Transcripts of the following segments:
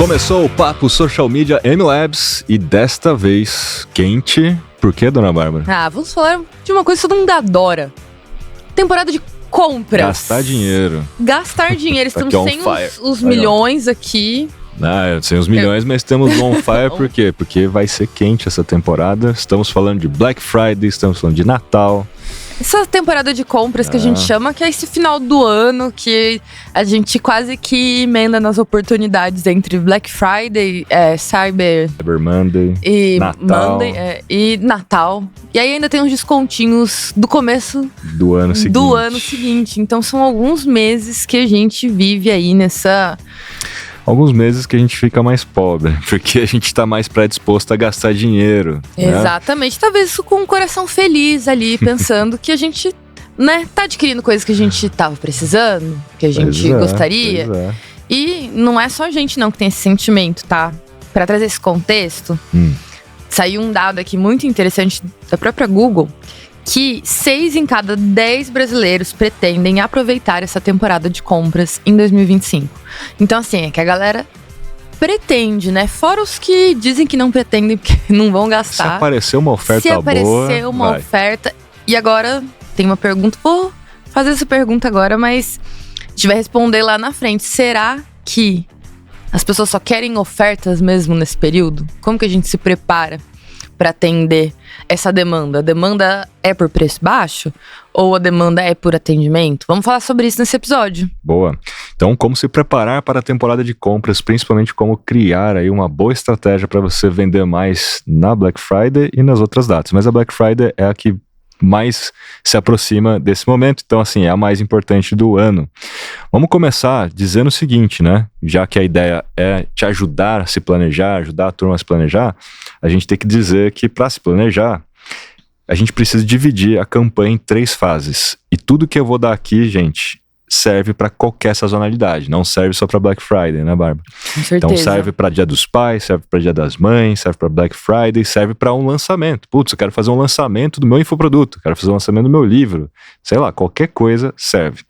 Começou o Papo Social Media M-Labs e desta vez quente. Por quê, dona Bárbara? Vamos falar de uma coisa que todo mundo adora. Temporada de compras. Gastar dinheiro. Gastar dinheiro. Estamos sem os Legal. Milhões aqui. Sem os milhões, mas temos on fire. Por quê? Porque vai ser quente essa temporada. Estamos falando de Black Friday, estamos falando de Natal. Essa temporada de compras que a gente chama, que é esse final do ano, que a gente quase que emenda nas oportunidades entre Black Friday, Cyber Monday e Natal. Monday, e Natal. E aí ainda tem uns descontinhos do começo do ano seguinte. Então são alguns meses que a gente vive aí nessa... Alguns meses que a gente fica mais pobre, porque a gente tá mais predisposto a gastar dinheiro. Exatamente, talvez com o coração feliz ali, pensando que a gente, tá adquirindo coisas que a gente tava precisando, que a gente gostaria. E não é só a gente não que tem esse sentimento, tá? Pra trazer esse contexto, saiu um dado aqui muito interessante da própria Google, que 6 em cada 10 brasileiros pretendem aproveitar essa temporada de compras em 2025. Então, assim, é que a galera pretende, né? Fora os que dizem que não pretendem porque não vão gastar. Se aparecer uma oferta boa... Se aparecer uma oferta... E agora, tem uma pergunta... Vou fazer essa pergunta agora, mas a gente vai responder lá na frente. Será que as pessoas só querem ofertas mesmo nesse período? Como que a gente se prepara para atender essa demanda? A demanda é por preço baixo ou a demanda é por atendimento? Vamos falar sobre isso nesse episódio. Boa. Então, como se preparar para a temporada de compras, principalmente como criar aí uma boa estratégia para você vender mais na Black Friday e nas outras datas. Mas a Black Friday é a que mais se aproxima desse momento, então assim, é a mais importante do ano. Vamos começar dizendo o seguinte, né? Já que a ideia é te ajudar a se planejar, ajudar a turma a se planejar, a gente tem que dizer que para se planejar, a gente precisa dividir a campanha em 3 fases. E tudo que eu vou dar aqui, gente, serve para qualquer sazonalidade, não serve só para Black Friday, né, Bárbara? Com certeza. Então serve para Dia dos Pais, serve para Dia das Mães, serve para Black Friday, serve para um lançamento. Putz, eu quero fazer um lançamento do meu infoproduto, quero fazer um lançamento do meu livro, sei lá, qualquer coisa serve.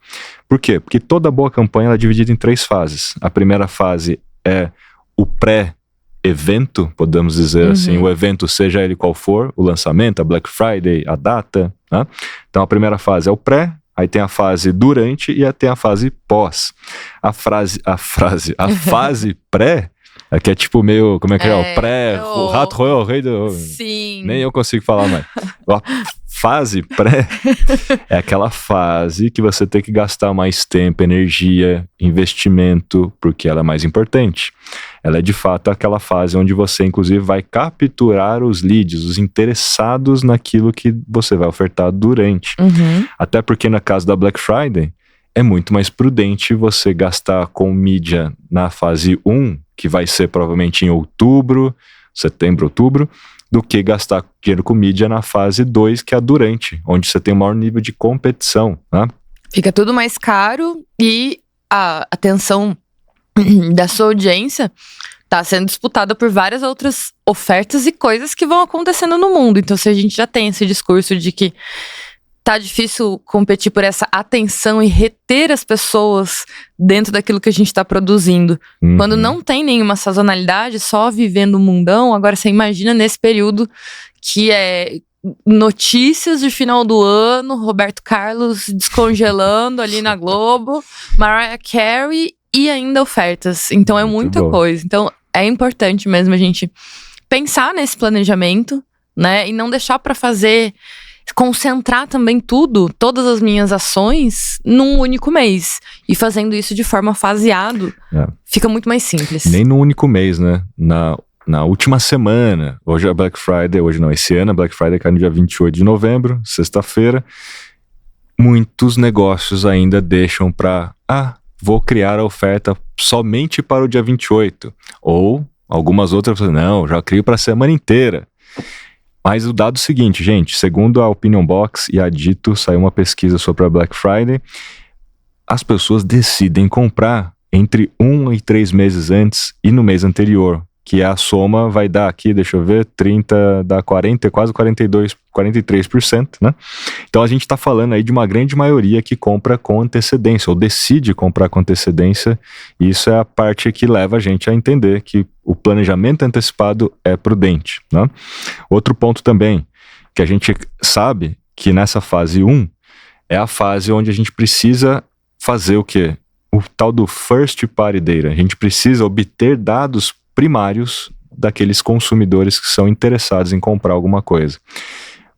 Por quê? Porque toda boa campanha ela é dividida em 3 fases. A primeira fase é o pré-evento, podemos dizer assim, o evento seja ele qual for, o lançamento, a Black Friday, a data, né? Então a primeira fase é o pré. Aí tem a fase durante e tem a fase pós. A fase pré, que é tipo meio, como é que é? O pré, o rato roeu o rei do... Sim. Nem eu consigo falar mais. A fase pré é aquela fase que você tem que gastar mais tempo, energia, investimento, porque ela é mais importante. Ela é de fato aquela fase onde você inclusive vai capturar os leads, os interessados naquilo que você vai ofertar durante. Até porque no caso da Black Friday, é muito mais prudente você gastar com mídia na fase 1, que vai ser provavelmente em setembro, outubro, do que gastar dinheiro com mídia na fase 2, que é a durante, onde você tem o maior nível de competição, né? Fica tudo mais caro e a atenção da sua audiência está sendo disputada por várias outras ofertas e coisas que vão acontecendo no mundo. Então, se a gente já tem esse discurso de que tá difícil competir por essa atenção e reter as pessoas dentro daquilo que a gente tá produzindo. Quando não tem nenhuma sazonalidade, só vivendo o mundão, agora você imagina nesse período que é notícias de final do ano, Roberto Carlos descongelando ali na Globo, Mariah Carey e ainda ofertas. Então é muita coisa. Então é importante mesmo a gente pensar nesse planejamento, né? E não deixar pra concentrar também todas as minhas ações num único mês. E fazendo isso de forma faseado, fica muito mais simples. Nem no único mês, né? Na última semana, hoje é Black Friday, esse ano a Black Friday cai no dia 28 de novembro, sexta-feira. Muitos negócios ainda deixam para, vou criar a oferta somente para o dia 28. Ou algumas outras, não, já crio para a semana inteira. Mas o dado é o seguinte, gente, segundo a Opinion Box e a Dito, saiu uma pesquisa sobre a Black Friday, as pessoas decidem comprar entre 1 e 3 meses antes e no mês anterior. que a soma vai dar aqui, deixa eu ver, 30, dá 40, quase 42, 43%, né? Então a gente está falando aí de uma grande maioria que compra com antecedência, ou decide comprar com antecedência, e isso é a parte que leva a gente a entender que o planejamento antecipado é prudente, né? Outro ponto também, que a gente sabe que nessa fase 1 é a fase onde a gente precisa fazer o quê? O tal do first party data. A gente precisa obter dados primários daqueles consumidores que são interessados em comprar alguma coisa.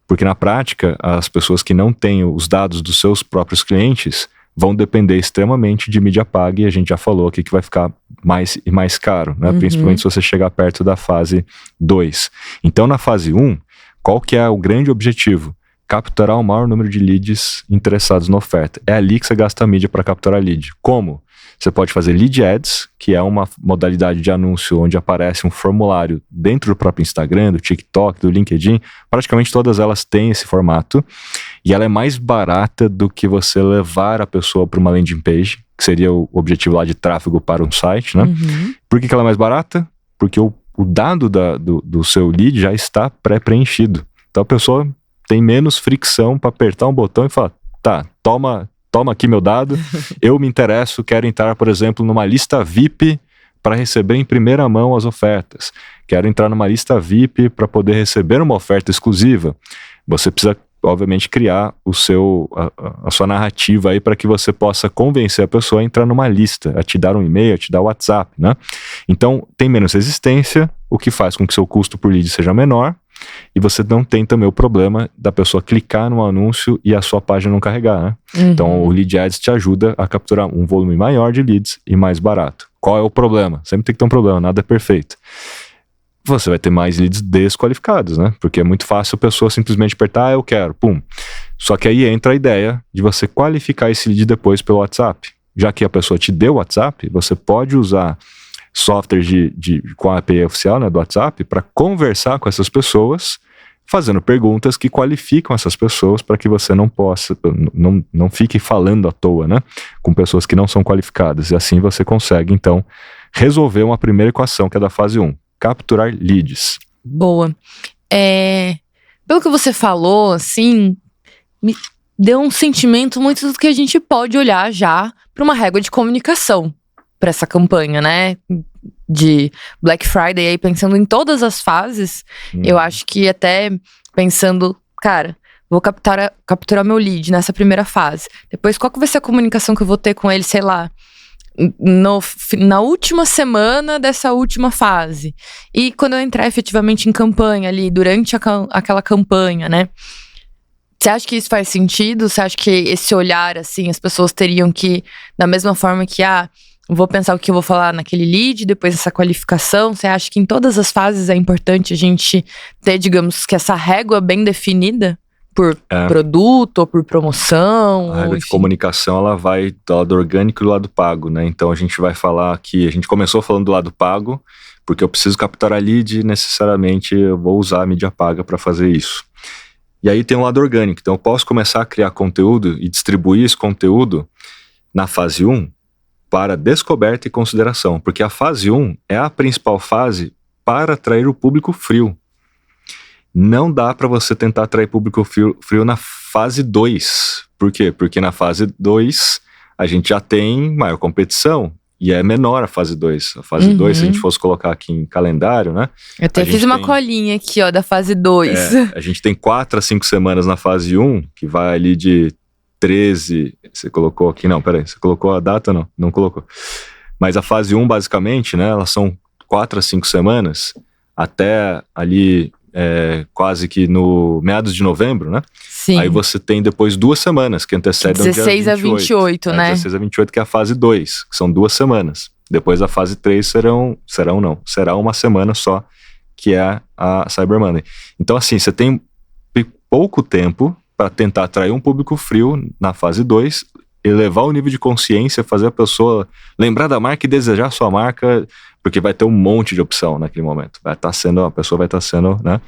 Porque na prática, as pessoas que não têm os dados dos seus próprios clientes vão depender extremamente de mídia paga, e a gente já falou aqui que vai ficar mais e mais caro, né? Principalmente se você chegar perto da fase 2. Então, na fase 1, qual que é o grande objetivo? Capturar o maior número de leads interessados na oferta. É ali que você gasta a mídia para capturar lead. Como? Você pode fazer lead ads, que é uma modalidade de anúncio onde aparece um formulário dentro do próprio Instagram, do TikTok, do LinkedIn. Praticamente todas elas têm esse formato. E ela é mais barata do que você levar a pessoa para uma landing page, que seria o objetivo lá de tráfego para um site, né? Por que ela é mais barata? Porque o dado do seu lead já está pré-preenchido. Então a pessoa tem menos fricção para apertar um botão e falar, tá, toma aqui meu dado, eu me interesso, quero entrar, por exemplo, numa lista VIP para receber em primeira mão as ofertas. Quero entrar numa lista VIP para poder receber uma oferta exclusiva. Você precisa, obviamente, criar a sua narrativa aí para que você possa convencer a pessoa a entrar numa lista, a te dar um e-mail, a te dar o WhatsApp, né? Então, tem menos resistência, o que faz com que seu custo por lead seja menor, e você não tem também o problema da pessoa clicar no anúncio e a sua página não carregar, né? Então o Lead Ads te ajuda a capturar um volume maior de leads e mais barato. Qual é o problema? Sempre tem que ter um problema, nada é perfeito. Você vai ter mais leads desqualificados, né? Porque é muito fácil a pessoa simplesmente apertar, eu quero, pum. Só que aí entra a ideia de você qualificar esse lead depois pelo WhatsApp. Já que a pessoa te deu o WhatsApp, você pode usar software com a API oficial, né, do WhatsApp, para conversar com essas pessoas, fazendo perguntas que qualificam essas pessoas para que você não fique falando à toa, né, com pessoas que não são qualificadas. E assim você consegue, então, resolver uma primeira equação, que é da fase 1, capturar leads. Boa. Pelo que você falou, assim, me deu um sentimento muito do que a gente pode olhar já para uma régua de comunicação para essa campanha, né, de Black Friday, aí pensando em todas as fases, eu acho que até pensando, cara, vou capturar meu lead nessa primeira fase, depois qual que vai ser a comunicação que eu vou ter com ele, sei lá, na última semana dessa última fase, e quando eu entrar efetivamente em campanha ali, durante aquela campanha, né. Você acha que isso faz sentido? Você acha que esse olhar, assim, as pessoas teriam que, da mesma forma que, vou pensar o que eu vou falar naquele lead, depois essa qualificação, você acha que em todas as fases é importante a gente ter, digamos, que essa régua bem definida por produto ou por promoção? A régua de comunicação, ela vai do lado orgânico e do lado pago, né? Então a gente vai falar aqui, a gente começou falando do lado pago, porque eu preciso capturar lead, necessariamente eu vou usar a mídia paga para fazer isso. E aí tem um lado orgânico, então eu posso começar a criar conteúdo e distribuir esse conteúdo na fase 1, para descoberta e consideração, porque a fase 1 é a principal fase para atrair o público frio. Não dá para você tentar atrair público frio na fase 2. Por quê? Porque na fase 2 a gente já tem maior competição e é menor a fase 2. A fase 2, se a gente fosse colocar aqui em calendário, né? Eu até fiz uma colinha aqui, ó, da fase 2. A gente tem 4 a 5 semanas na fase 1, que vai ali de 13, você colocou aqui, não, peraí, você colocou a data? Não colocou. Mas a fase 1, basicamente, né, elas são 4 a 5 semanas, até ali quase que no meados de novembro, né? Sim. Aí você tem depois 2 semanas, que antecedem o dia 16 a 28, né? 16 a 28, que é a fase 2, que são 2 semanas. Depois a fase 3 será uma semana só, que é a Cyber Monday. Então, assim, você tem pouco tempo para tentar atrair um público frio na fase 2, elevar o nível de consciência, fazer a pessoa lembrar da marca e desejar a sua marca, porque vai ter um monte de opção naquele momento. A pessoa vai estar sendo, né,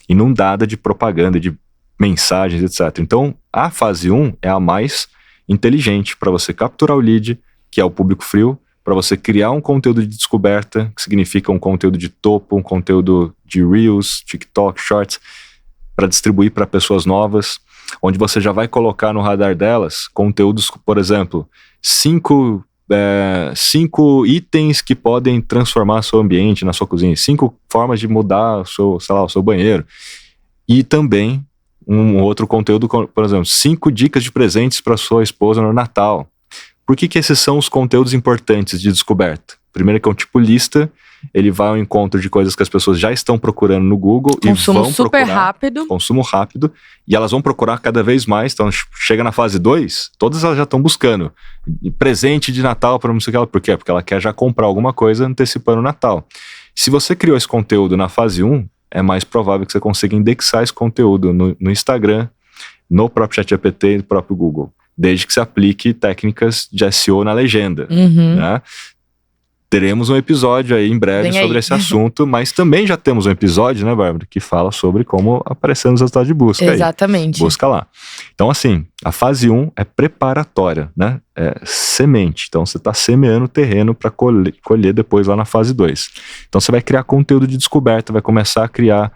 inundada de propaganda, de mensagens, etc. Então, a fase 1 é a mais inteligente para você capturar o lead, que é o público frio, para você criar um conteúdo de descoberta, que significa um conteúdo de topo, um conteúdo de Reels, TikTok, Shorts, para distribuir para pessoas novas, onde você já vai colocar no radar delas conteúdos, por exemplo, 5 itens que podem transformar seu ambiente na sua cozinha, 5 formas de mudar o seu banheiro. E também um outro conteúdo, por exemplo, 5 dicas de presentes para sua esposa no Natal. Por que esses são os conteúdos importantes de descoberta? Primeiro que é um tipo lista, ele vai ao encontro de coisas que as pessoas já estão procurando no Google Consumo e vão super procurar. rápido. Consumo rápido. E elas vão procurar cada vez mais. Então, chega na fase 2, todas elas já estão buscando presente de Natal para não sei o que ela. Por quê? Porque ela quer já comprar alguma coisa antecipando o Natal. Se você criou esse conteúdo na fase 1, é mais provável que você consiga indexar esse conteúdo no Instagram, no próprio ChatGPT e no próprio Google. Desde que se aplique técnicas de SEO na legenda, né? Teremos um episódio aí em breve sobre esse assunto, mas também já temos um episódio, né, Bárbara, que fala sobre como aparecer nos resultados de busca. Exatamente. Aí. Busca lá. Então, assim, a fase 1 é preparatória, né? É semente. Então, você está semeando o terreno para colher depois lá na fase 2. Então, você vai criar conteúdo de descoberta, vai começar a criar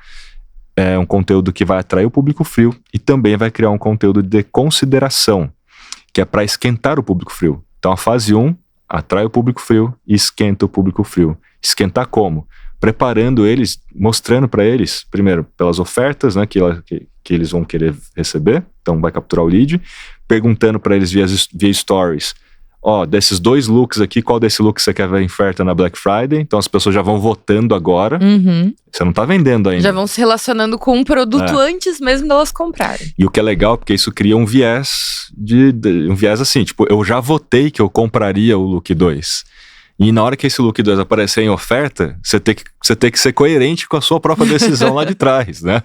um conteúdo que vai atrair o público frio e também vai criar um conteúdo de consideração, que é para esquentar o público frio. Então, a fase 1 atrai o público frio e esquenta o público frio. Esquentar como? Preparando eles, mostrando para eles, primeiro, pelas ofertas, né, que eles vão querer receber, então vai capturar o lead, perguntando para eles via stories, desses 2 looks aqui, qual desse look você quer ver em oferta na Black Friday? Então as pessoas já vão votando agora. Você não tá vendendo ainda. Já vão se relacionando com um produto antes mesmo delas comprarem. E o que é legal, porque isso cria um viés um viés assim, tipo, eu já votei que eu compraria o look 2. E na hora que esse look 2 aparecer em oferta, você tem que ser coerente com a sua própria decisão lá de trás, né?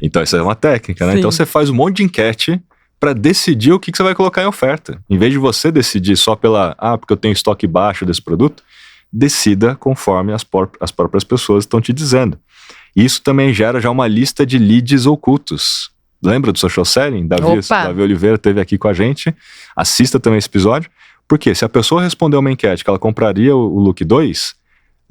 Então isso é uma técnica, né? Sim. Então você faz um monte de enquete para decidir o que você vai colocar em oferta. Em vez de você decidir só porque eu tenho estoque baixo desse produto, decida conforme as próprias pessoas estão te dizendo. Isso também gera já uma lista de leads ocultos. Lembra do Social Selling? Davi Oliveira esteve aqui com a gente. Assista também esse episódio. Porque se a pessoa responder uma enquete que ela compraria o look 2,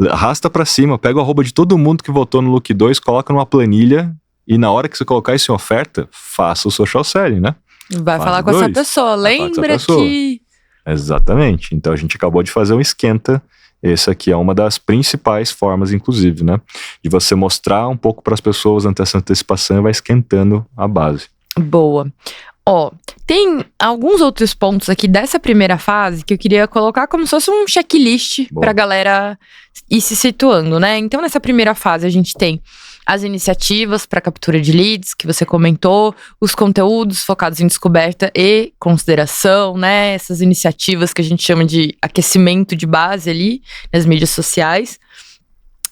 arrasta para cima, pega o arroba de todo mundo que votou no look 2, coloca numa planilha e na hora que você colocar isso em oferta, faça o Social Selling, né? Vai falar com essa pessoa. Lembra que... Exatamente. Então a gente acabou de fazer um esquenta. Essa aqui é uma das principais formas, inclusive, né? De você mostrar um pouco para as pessoas essa antecipação e vai esquentando a base. Boa. Tem alguns outros pontos aqui dessa primeira fase que eu queria colocar como se fosse um checklist pra galera ir se situando, né? Então, nessa primeira fase, a gente tem as iniciativas para captura de leads, que você comentou, os conteúdos focados em descoberta e consideração, né? Essas iniciativas que a gente chama de aquecimento de base ali nas mídias sociais.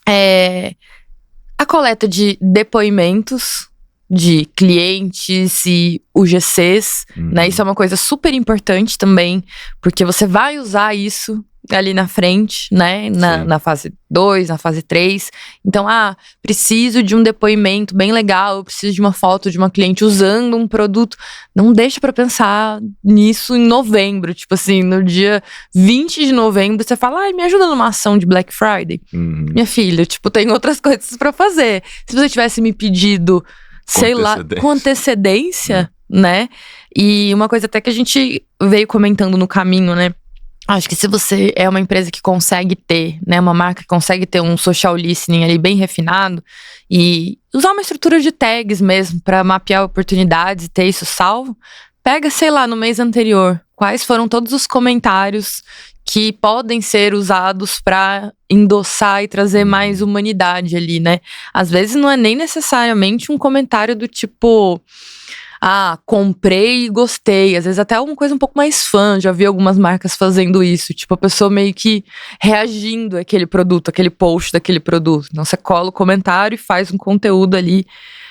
A coleta de depoimentos de clientes e UGCs, né? Isso é uma coisa super importante também, porque você vai usar isso ali na frente, né? Na fase 2, na fase 3. Então, preciso de um depoimento bem legal, eu preciso de uma foto de uma cliente usando um produto. Não deixa pra pensar nisso em novembro. Tipo assim, no dia 20 de novembro, você fala, me ajuda numa ação de Black Friday. Minha filha, tipo, tem outras coisas pra fazer. Se você tivesse me pedido, com antecedência, né? E uma coisa até que a gente veio comentando no caminho, né? Acho que se você é uma empresa que consegue ter, né, uma marca que consegue ter um social listening ali bem refinado e usar uma estrutura de tags mesmo para mapear oportunidades e ter isso salvo, pega, no mês anterior, quais foram todos os comentários que podem ser usados para endossar e trazer mais humanidade ali, né? Às vezes não é nem necessariamente um comentário do tipo... comprei e gostei. Às vezes até alguma coisa um pouco mais fã. Já vi algumas marcas fazendo isso. Tipo, a pessoa meio que reagindo àquele produto, àquele post daquele produto. Então você cola o comentário e faz um conteúdo ali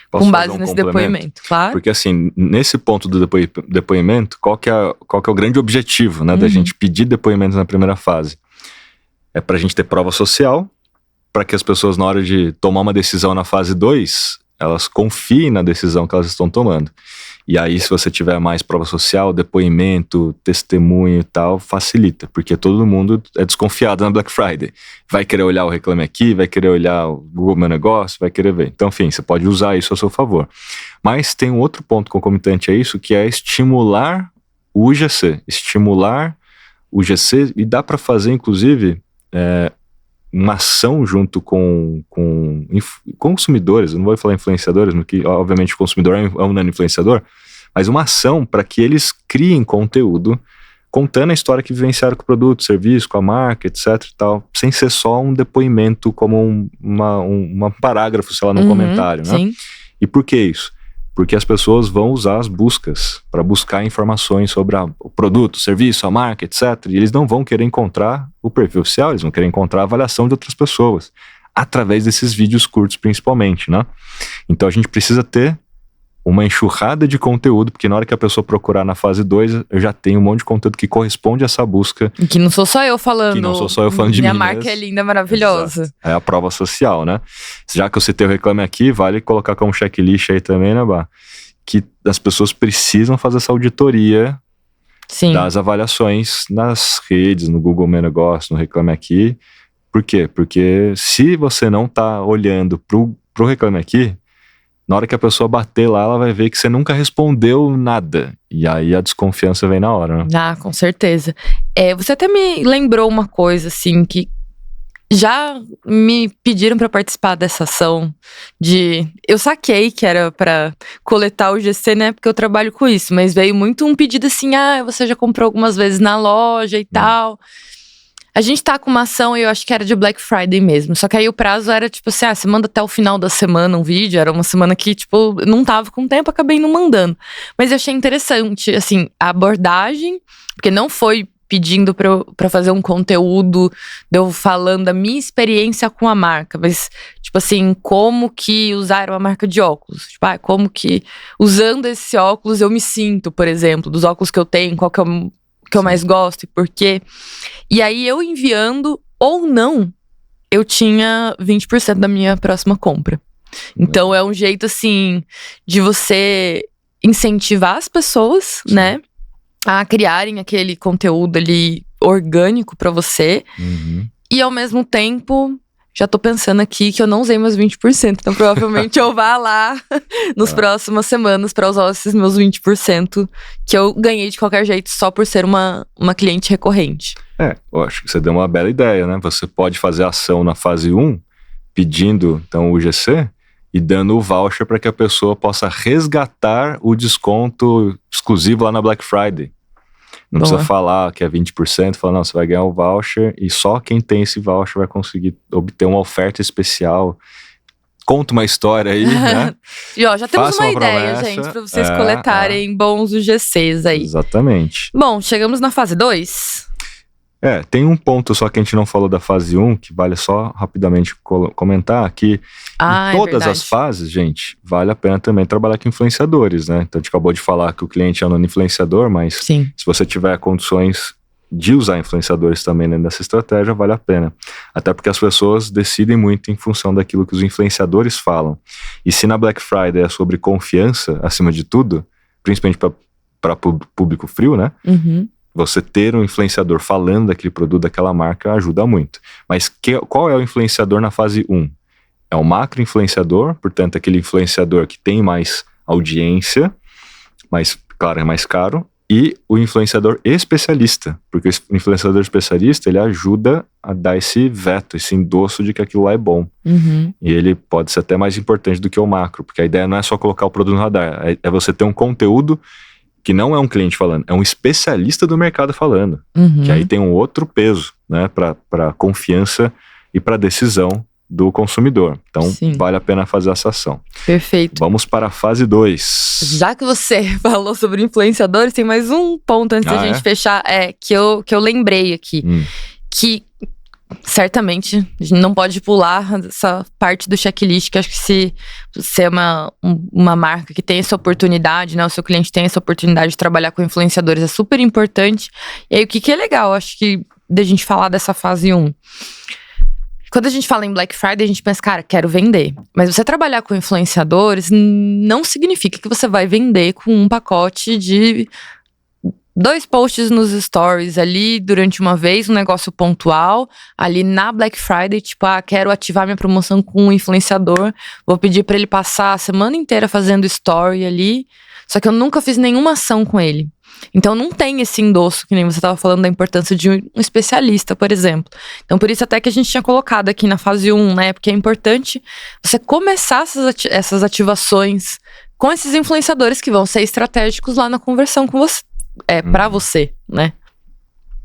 com base nesse depoimento. Claro. Porque assim, nesse ponto do depoimento, qual que é o grande objetivo, né, da gente pedir depoimentos na primeira fase? É pra gente ter prova social, para que as pessoas na hora de tomar uma decisão na fase 2... elas confiem na decisão que elas estão tomando. E aí, se você tiver mais prova social, depoimento, testemunho e tal, facilita, porque todo mundo é desconfiado na Black Friday. Vai querer olhar o Reclame Aqui, vai querer olhar o Google Meu Negócio, vai querer ver. Então, enfim, você pode usar isso a seu favor. Mas tem um outro ponto concomitante a isso, que é estimular o UGC. Estimular o GC, e dá para fazer, inclusive, uma ação junto com consumidores, eu não vou falar influenciadores, porque obviamente o consumidor é um nano-influenciador, mas uma ação para que eles criem conteúdo contando a história que vivenciaram com o produto, serviço, com a marca, etc e tal, sem ser só um depoimento como um parágrafo, sei lá, num comentário, né? Sim. E por que isso? Porque as pessoas vão usar as buscas para buscar informações sobre o produto, o serviço, a marca, etc. E eles não vão querer encontrar o perfil oficial, eles vão querer encontrar a avaliação de outras pessoas, através desses vídeos curtos principalmente, né? Então a gente precisa ter uma enxurrada de conteúdo, porque na hora que a pessoa procurar na fase 2, eu já tenho um monte de conteúdo que corresponde a essa busca. E que não sou só eu falando. Que não sou só eu falando de mim. Minha marca é linda, maravilhosa. Exato. É a prova social, né? Já que eu citei o Reclame Aqui, vale colocar como checklist aí também, né, Bá? Que as pessoas precisam fazer essa auditoria das avaliações nas redes, no Google Meu Negócio, no Reclame Aqui. Por quê? Porque se você não tá olhando pro Reclame Aqui, na hora que a pessoa bater lá, ela vai ver que você nunca respondeu nada. E aí a desconfiança vem na hora, né? Ah, com certeza. Você até me lembrou uma coisa, assim, que já me pediram para participar dessa ação eu saquei que era para coletar o GC, né, porque eu trabalho com isso, mas veio muito um pedido assim, você já comprou algumas vezes na loja e tal. A gente tá com uma ação, eu acho que era de Black Friday mesmo, só que aí o prazo era tipo assim, você manda até o final da semana um vídeo, era uma semana que tipo, não tava com tempo, acabei não mandando. Mas eu achei interessante, assim, a abordagem, porque não foi pedindo pra fazer um conteúdo, eu falando da minha experiência com a marca, mas, tipo assim, como que usar uma marca de óculos, tipo, como que usando esse óculos eu me sinto, por exemplo, dos óculos que eu tenho, qual que eu mais gosto e por quê. E aí eu enviando ou não, eu tinha 20% da minha próxima compra. Então é um jeito, assim, de você incentivar as pessoas, né, a criarem aquele conteúdo ali orgânico pra você. E ao mesmo tempo, já tô pensando aqui que eu não usei meus 20%. Então provavelmente eu vá lá nas próximas semanas pra usar esses meus 20% que eu ganhei de qualquer jeito só por ser uma cliente recorrente. Eu acho que você deu uma bela ideia, né? Você pode fazer ação na fase 1, pedindo então o GC e dando o voucher para que a pessoa possa resgatar o desconto exclusivo lá na Black Friday. Não precisa falar que é 20%, fala, não, você vai ganhar o voucher e só quem tem esse voucher vai conseguir obter uma oferta especial. Conta uma história aí, né? E ó, já temos uma ideia, promessa, gente, pra vocês coletarem bons UGCs aí. Exatamente. Bom, chegamos na fase 2. Tem um ponto só que a gente não falou da fase 1, que vale só rapidamente comentar, que em todas as fases, gente, vale a pena também trabalhar com influenciadores, né? Então a gente acabou de falar que o cliente é um influenciador, mas se você tiver condições de usar influenciadores também nessa estratégia, vale a pena. Até porque as pessoas decidem muito em função daquilo que os influenciadores falam. E se na Black Friday é sobre confiança, acima de tudo, principalmente para público frio, né? Você ter um influenciador falando daquele produto, daquela marca, ajuda muito. Mas qual é o influenciador na fase 1? É o macro influenciador, portanto, aquele influenciador que tem mais audiência, mas, claro, é mais caro, e o influenciador especialista, porque o influenciador especialista, ele ajuda a dar esse veto, esse endosso de que aquilo lá é bom. E ele pode ser até mais importante do que o macro, porque a ideia não é só colocar o produto no radar, é você ter um conteúdo que não é um cliente falando, é um especialista do mercado falando, que aí tem um outro peso, né, para confiança e para decisão do consumidor. Então, vale a pena fazer essa ação. Perfeito. Vamos para a fase 2. Já que você falou sobre influenciadores, tem mais um ponto antes da gente fechar, que eu lembrei aqui, que certamente a gente não pode pular essa parte do checklist, que acho que se você é uma marca que tem essa oportunidade, né, o seu cliente tem essa oportunidade de trabalhar com influenciadores, é super importante. E aí o que é legal, acho que da gente falar dessa fase 1, quando a gente fala em Black Friday, a gente pensa, cara, quero vender. Mas você trabalhar com influenciadores não significa que você vai vender com um pacote de 2 posts nos stories ali durante uma vez, um negócio pontual, ali na Black Friday, tipo, quero ativar minha promoção com um influenciador, vou pedir pra ele passar a semana inteira fazendo story ali, só que eu nunca fiz nenhuma ação com ele. Então não tem esse endosso, que nem você estava falando da importância de um especialista, por exemplo. Então por isso até que a gente tinha colocado aqui na fase 1, né? Porque é importante você começar essas ativações com esses influenciadores que vão ser estratégicos lá na conversão com você, pra você, né?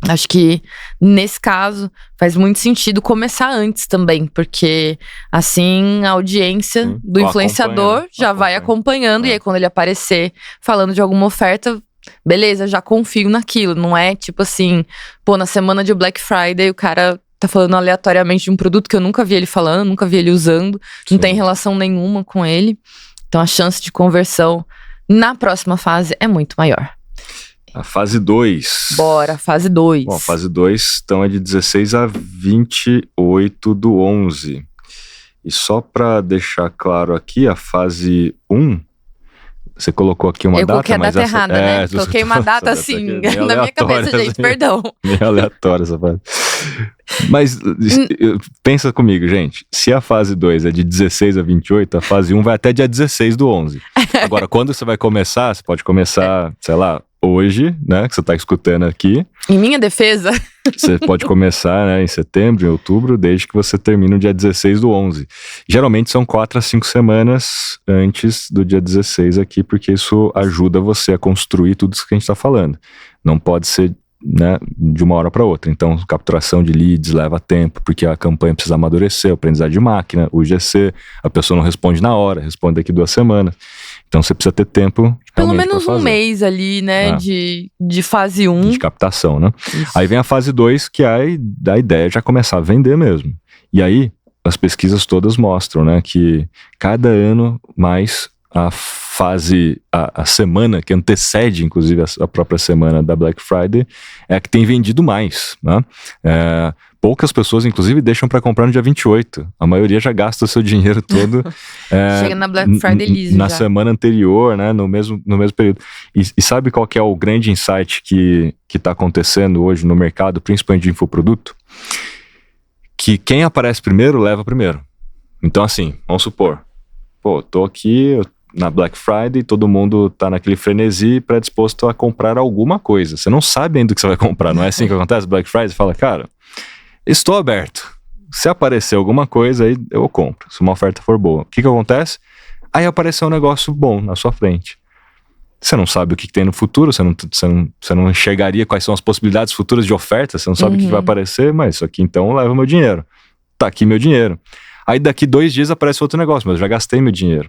Acho que nesse caso faz muito sentido começar antes também, porque assim a audiência do influenciador já vai acompanhando, e aí quando ele aparecer falando de alguma oferta, beleza, já confio naquilo. Não é tipo assim, pô, na semana de Black Friday o cara tá falando aleatoriamente de um produto que eu nunca vi ele falando, nunca vi ele usando, não tem relação nenhuma com ele. Então a chance de conversão na próxima fase é muito maior. A fase 2. Bora, fase 2. Bom, a fase 2 então é de 16 a 28 do 11. E só para deixar claro aqui, a fase 1, você colocou aqui uma data, coloquei a mas data errada, né? Coloquei uma data assim, na minha cabeça, gente, perdão. Meio aleatório essa fase. Mas pensa comigo, gente. Se a fase 2 é de 16 a 28, a fase 1 vai até dia 16 do 11. Agora, quando você vai começar, você pode começar, sei lá, hoje, né, que você tá escutando aqui. Em minha defesa. Você pode começar, né, em setembro, em outubro, desde que você termine no dia 16 do 11. Geralmente são 4 a 5 semanas antes do dia 16 aqui, porque isso ajuda você a construir tudo isso que a gente tá falando. Não pode ser, né, de uma hora para outra. Então, capturação de leads leva tempo, porque a campanha precisa amadurecer, o aprendizado de máquina, o IGC, a pessoa não responde na hora, responde daqui 2 semanas. Então você precisa ter tempo. Pelo menos um mês ali, né, de fase 1. De captação, né? Isso. Aí vem a fase 2, que é a ideia de já começar a vender mesmo. E aí, as pesquisas todas mostram, né, que cada ano mais a fase, a semana que antecede, inclusive, a própria semana da Black Friday, é a que tem vendido mais, né? Poucas pessoas, inclusive, deixam para comprar no dia 28. A maioria já gasta o seu dinheiro todo. Chega na Black Friday liso na já. semana anterior, né? No mesmo período. E sabe qual que é o grande insight que está acontecendo hoje no mercado, principalmente de infoproduto? Que quem aparece primeiro, leva primeiro. Então, assim, vamos supor, pô, tô aqui na Black Friday, todo mundo tá naquele frenesi predisposto a comprar alguma coisa. Você não sabe ainda o que você vai comprar, não é assim que acontece? Black Friday, você fala, cara, estou aberto. Se aparecer alguma coisa, aí eu compro, se uma oferta for boa. O que acontece? Aí apareceu um negócio bom na sua frente. Você não sabe o que tem no futuro, você não enxergaria quais são as possibilidades futuras de oferta, você não sabe o que vai aparecer, mas isso aqui então leva meu dinheiro. Tá aqui meu dinheiro. Aí daqui 2 dias aparece outro negócio, mas eu já gastei meu dinheiro.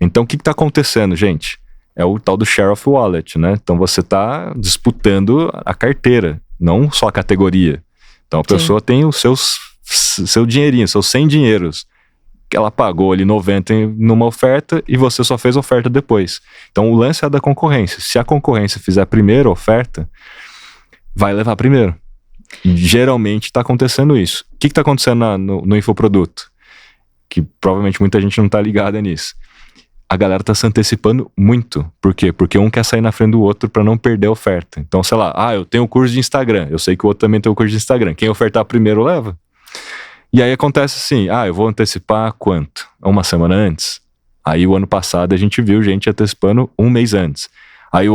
Então o que tá acontecendo, gente? É o tal do share of wallet, né? Então você tá disputando a carteira, não só a categoria. Então a pessoa tem os seu dinheirinho, seus 100 dinheiros, que ela pagou ali 90 numa oferta e você só fez oferta depois. Então o lance é da concorrência. Se a concorrência fizer a primeira oferta, vai levar primeiro. E geralmente está acontecendo isso. O que está acontecendo no infoproduto? Que provavelmente muita gente não está ligada nisso. A galera está se antecipando muito. Por quê? Porque um quer sair na frente do outro para não perder a oferta. Então, sei lá, eu tenho um curso de Instagram, eu sei que o outro também tem um curso de Instagram. Quem ofertar primeiro leva. E aí acontece assim, eu vou antecipar quanto? 1 semana antes? Aí o ano passado a gente viu gente antecipando 1 mês antes. Aí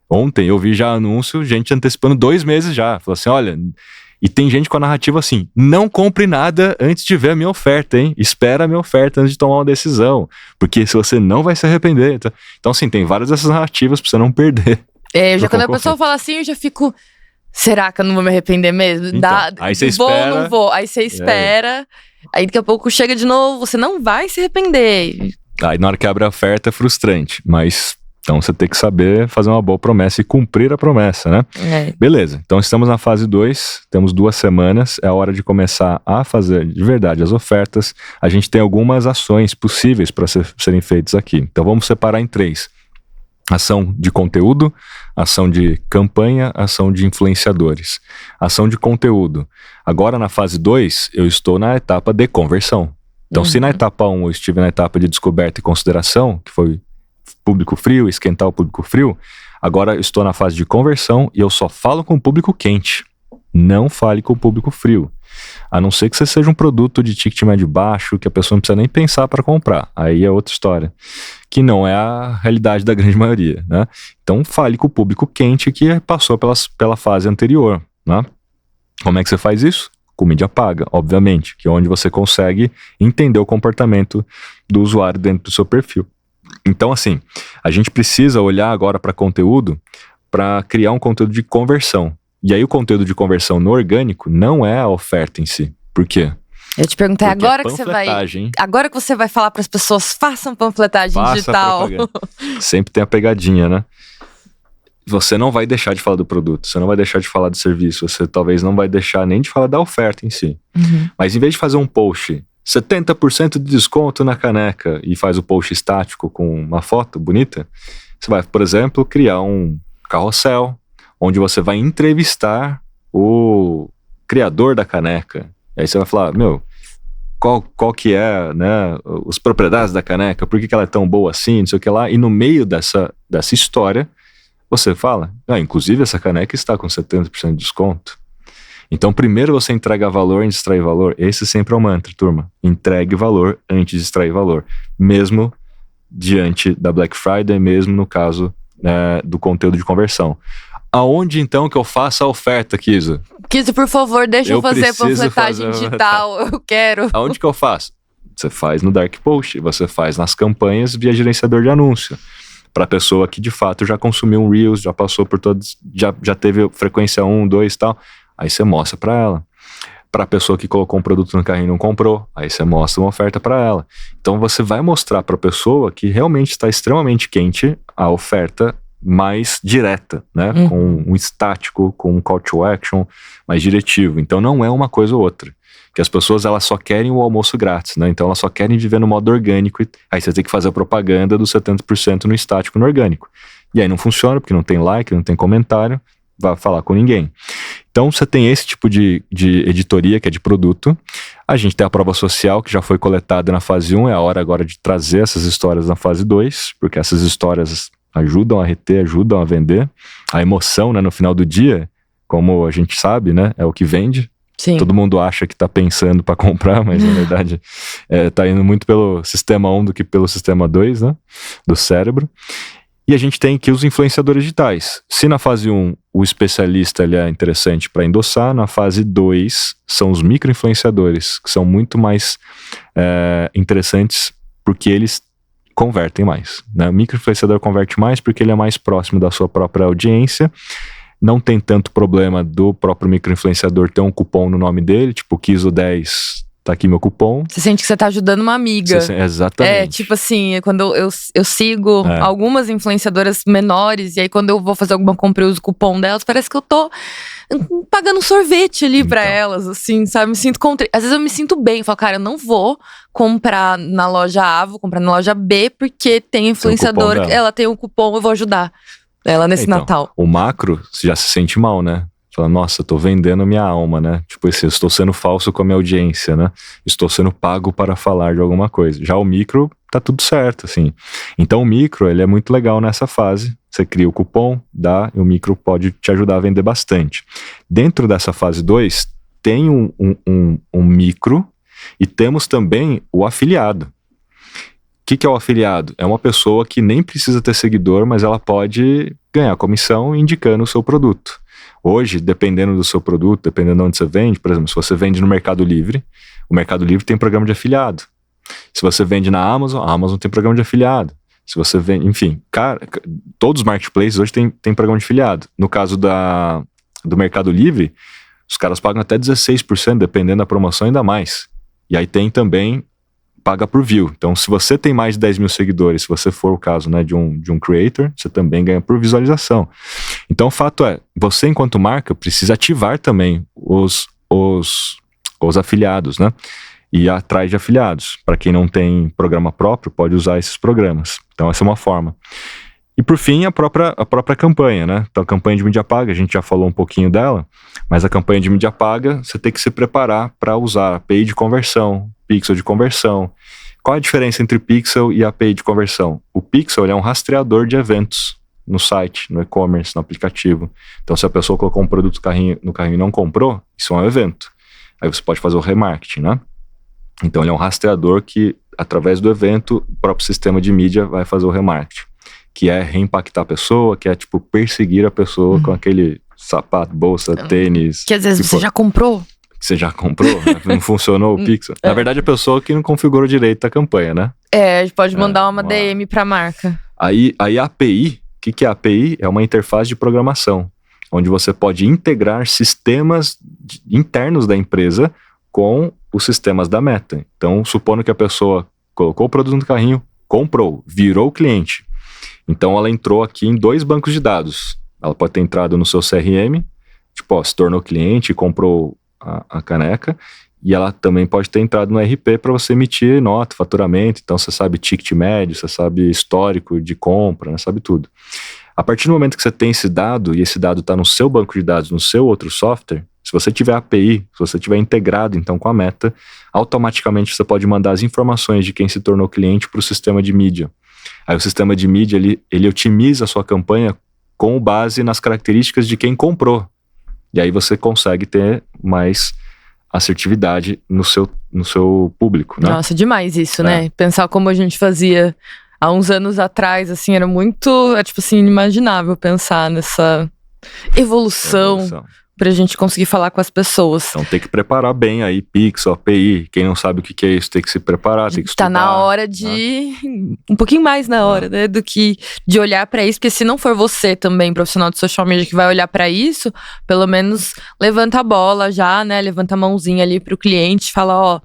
ontem eu vi já anúncio, gente antecipando 2 meses já. Falou assim, olha, e tem gente com a narrativa assim, não compre nada antes de ver a minha oferta, hein? Espera a minha oferta antes de tomar uma decisão, porque se você não vai se arrepender. Então assim, tem várias dessas narrativas pra você não perder. Quando a pessoa fala assim, eu já fico... Será que eu não vou me arrepender mesmo? Então, aí você espera. Vou, não vou. Aí você espera. Aí daqui a pouco chega de novo. Você não vai se arrepender. Aí na hora que abre a oferta é frustrante. Mas então você tem que saber fazer uma boa promessa e cumprir a promessa, né? Beleza. Então estamos na fase 2. Temos 2 semanas. É a hora de começar a fazer de verdade as ofertas. A gente tem algumas ações possíveis para serem feitas aqui. Então vamos separar em 3. Ação de conteúdo, ação de campanha, ação de influenciadores. Ação de conteúdo. Agora na fase 2, eu estou na etapa de conversão. Então se na etapa 1 eu estive na etapa de descoberta e consideração, que foi público frio, esquentar o público frio, agora eu estou na fase de conversão e eu só falo com o público quente. Não fale com o público frio. A não ser que você seja um produto de ticket médio baixo, que a pessoa não precisa nem pensar para comprar. Aí é outra história. Que não é a realidade da grande maioria, né? Então fale com o público quente que passou pela fase anterior, né? Como é que você faz isso? Com mídia paga, obviamente, que é onde você consegue entender o comportamento do usuário dentro do seu perfil. Então, assim, a gente precisa olhar agora para conteúdo para criar um conteúdo de conversão. E aí o conteúdo de conversão no orgânico não é a oferta em si. Por quê? Eu te perguntei, Porque agora que você vai falar para as pessoas, façam panfletagem digital. Sempre tem a pegadinha, né? Você não vai deixar de falar do produto, você não vai deixar de falar do serviço, você talvez não vai deixar nem de falar da oferta em si. Mas em vez de fazer um post 70% de desconto na caneca e faz o post estático com uma foto bonita, você vai, por exemplo, criar um carrossel onde você vai entrevistar o criador da caneca. E aí você vai falar, qual que é, né, as propriedades da caneca, por que ela é tão boa assim, não sei o que lá. E no meio dessa história, você fala, inclusive essa caneca está com 70% de desconto. Então primeiro você entrega valor antes de extrair valor. Esse sempre é o mantra, turma. Entregue valor antes de extrair valor. Mesmo diante da Black Friday, mesmo no caso do conteúdo de conversão. Aonde então que eu faço a oferta, Kiso? Kiso, por favor, deixa eu fazer panfletagem digital, eu quero. Aonde que eu faço? Você faz no Dark Post, você faz nas campanhas via gerenciador de anúncio. Para a pessoa que de fato já consumiu um Reels, já passou por todos, já teve frequência 1, 2 e tal, aí você mostra para ela. Para a pessoa que colocou um produto no carrinho e não comprou, aí você mostra uma oferta para ela. Então você vai mostrar para a pessoa que realmente está extremamente quente a oferta mais direta, né? Com um estático, com um call to action mais diretivo. Então não é uma coisa ou outra. Que as pessoas elas só querem o almoço grátis, né? Então elas só querem viver no modo orgânico. Aí você tem que fazer a propaganda dos 70% no estático, no orgânico. E aí não funciona, porque não tem like, não tem comentário, vai falar com ninguém. Então você tem esse tipo de editoria, que é de produto. A gente tem a prova social, que já foi coletada na fase 1, é a hora agora de trazer essas histórias na fase 2, porque essas histórias ajudam a reter, ajudam a vender. A emoção, né, no final do dia, como a gente sabe, né, é o que vende. Sim. Todo mundo acha que está pensando para comprar, mas na verdade está indo muito pelo sistema 1 do que pelo sistema 2, né, do cérebro. E a gente tem aqui os influenciadores digitais. Se na fase 1 o especialista ele é interessante para endossar, na fase 2 são os micro-influenciadores, que são muito mais interessantes porque eles convertem mais, né? O micro-influenciador converte mais porque ele é mais próximo da sua própria audiência, não tem tanto problema do próprio micro-influenciador ter um cupom no nome dele, tipo Kiso 10, tá aqui meu cupom. Você sente que você tá ajudando uma amiga. Exatamente. Tipo assim, quando eu sigo algumas influenciadoras menores, e aí quando eu vou fazer alguma compra eu uso o cupom delas, parece que eu tô pagando sorvete ali pra elas, assim, sabe? Às vezes eu me sinto bem, eu falo, cara, eu não vou comprar na loja A, vou comprar na loja B, porque tem influenciadora, ela tem um cupom, eu vou ajudar ela nesse Natal. O macro já se sente mal, né? Fala, nossa, eu tô vendendo minha alma, né? Tipo assim, eu estou sendo falso com a minha audiência, né? Estou sendo pago para falar de alguma coisa. Já o micro, tá tudo certo, assim. Então o micro, ele é muito legal nessa fase. Você cria o cupom, dá, e o micro pode te ajudar a vender bastante. Dentro dessa fase 2, tem um micro e temos também o afiliado. O que é o afiliado? É uma pessoa que nem precisa ter seguidor, mas ela pode ganhar comissão indicando o seu produto. Hoje, dependendo do seu produto, dependendo de onde você vende, por exemplo, se você vende no Mercado Livre, o Mercado Livre tem programa de afiliado. Se você vende na Amazon, a Amazon tem programa de afiliado. Se você vende, enfim, todos os marketplaces hoje tem programa de afiliado. No caso do Mercado Livre, os caras pagam até 16%, dependendo da promoção, ainda mais. E aí tem também paga por view. Então, se você tem mais de 10 mil seguidores, se você for o caso, né, de um creator, você também ganha por visualização. Então, o fato é, você enquanto marca precisa ativar também os afiliados, né? E ir atrás de afiliados. Para quem não tem programa próprio, pode usar esses programas. Então, essa é uma forma. E por fim, a própria campanha, né? Então a campanha de mídia paga, a gente já falou um pouquinho dela, mas a campanha de mídia paga, você tem que se preparar para usar API de conversão, pixel de conversão. Qual a diferença entre pixel e API de conversão? O pixel ele é um rastreador de eventos no site, no e-commerce, no aplicativo. Então se a pessoa colocou um produto no carrinho e não comprou, isso é um evento. Aí você pode fazer o remarketing, né? Então ele é um rastreador que, através do evento, o próprio sistema de mídia vai fazer o remarketing, que é reimpactar a pessoa, que é tipo perseguir a pessoa com aquele sapato, bolsa, tênis. Que às vezes você já comprou. Você já comprou, né? Não funcionou o pixel. Na verdade, a pessoa que não configurou direito a campanha, né? A gente pode mandar uma DM pra marca. Aí a API, o que é a API? É uma interface de programação, onde você pode integrar sistemas internos da empresa com os sistemas da Meta. Então, supondo que a pessoa colocou o produto no carrinho, comprou, virou cliente. Então, ela entrou aqui em 2 bancos de dados. Ela pode ter entrado no seu CRM, tipo, se tornou cliente e comprou a caneca, e ela também pode ter entrado no RP para você emitir nota, faturamento. Então, você sabe ticket médio, você sabe histórico de compra, né? Sabe tudo. A partir do momento que você tem esse dado, e esse dado está no seu banco de dados, no seu outro software, se você tiver API, se você tiver integrado então com a Meta, automaticamente você pode mandar as informações de quem se tornou cliente para o sistema de mídia. Aí o sistema de mídia, ele otimiza a sua campanha com base nas características de quem comprou. E aí você consegue ter mais assertividade no seu público, né? Nossa, demais isso, né? Pensar como a gente fazia há uns anos atrás, assim, era muito, tipo assim, inimaginável pensar nessa evolução. Pra gente conseguir falar com as pessoas. Então tem que preparar bem aí, pixel, API. Quem não sabe o que é isso, tem que se preparar, tem que estudar. Tá na hora de... Um pouquinho mais na hora, né? Do que de olhar pra isso. Porque se não for você também, profissional de social media, que vai olhar pra isso, pelo menos levanta a bola já, né? Levanta a mãozinha ali pro cliente. Fala, ó,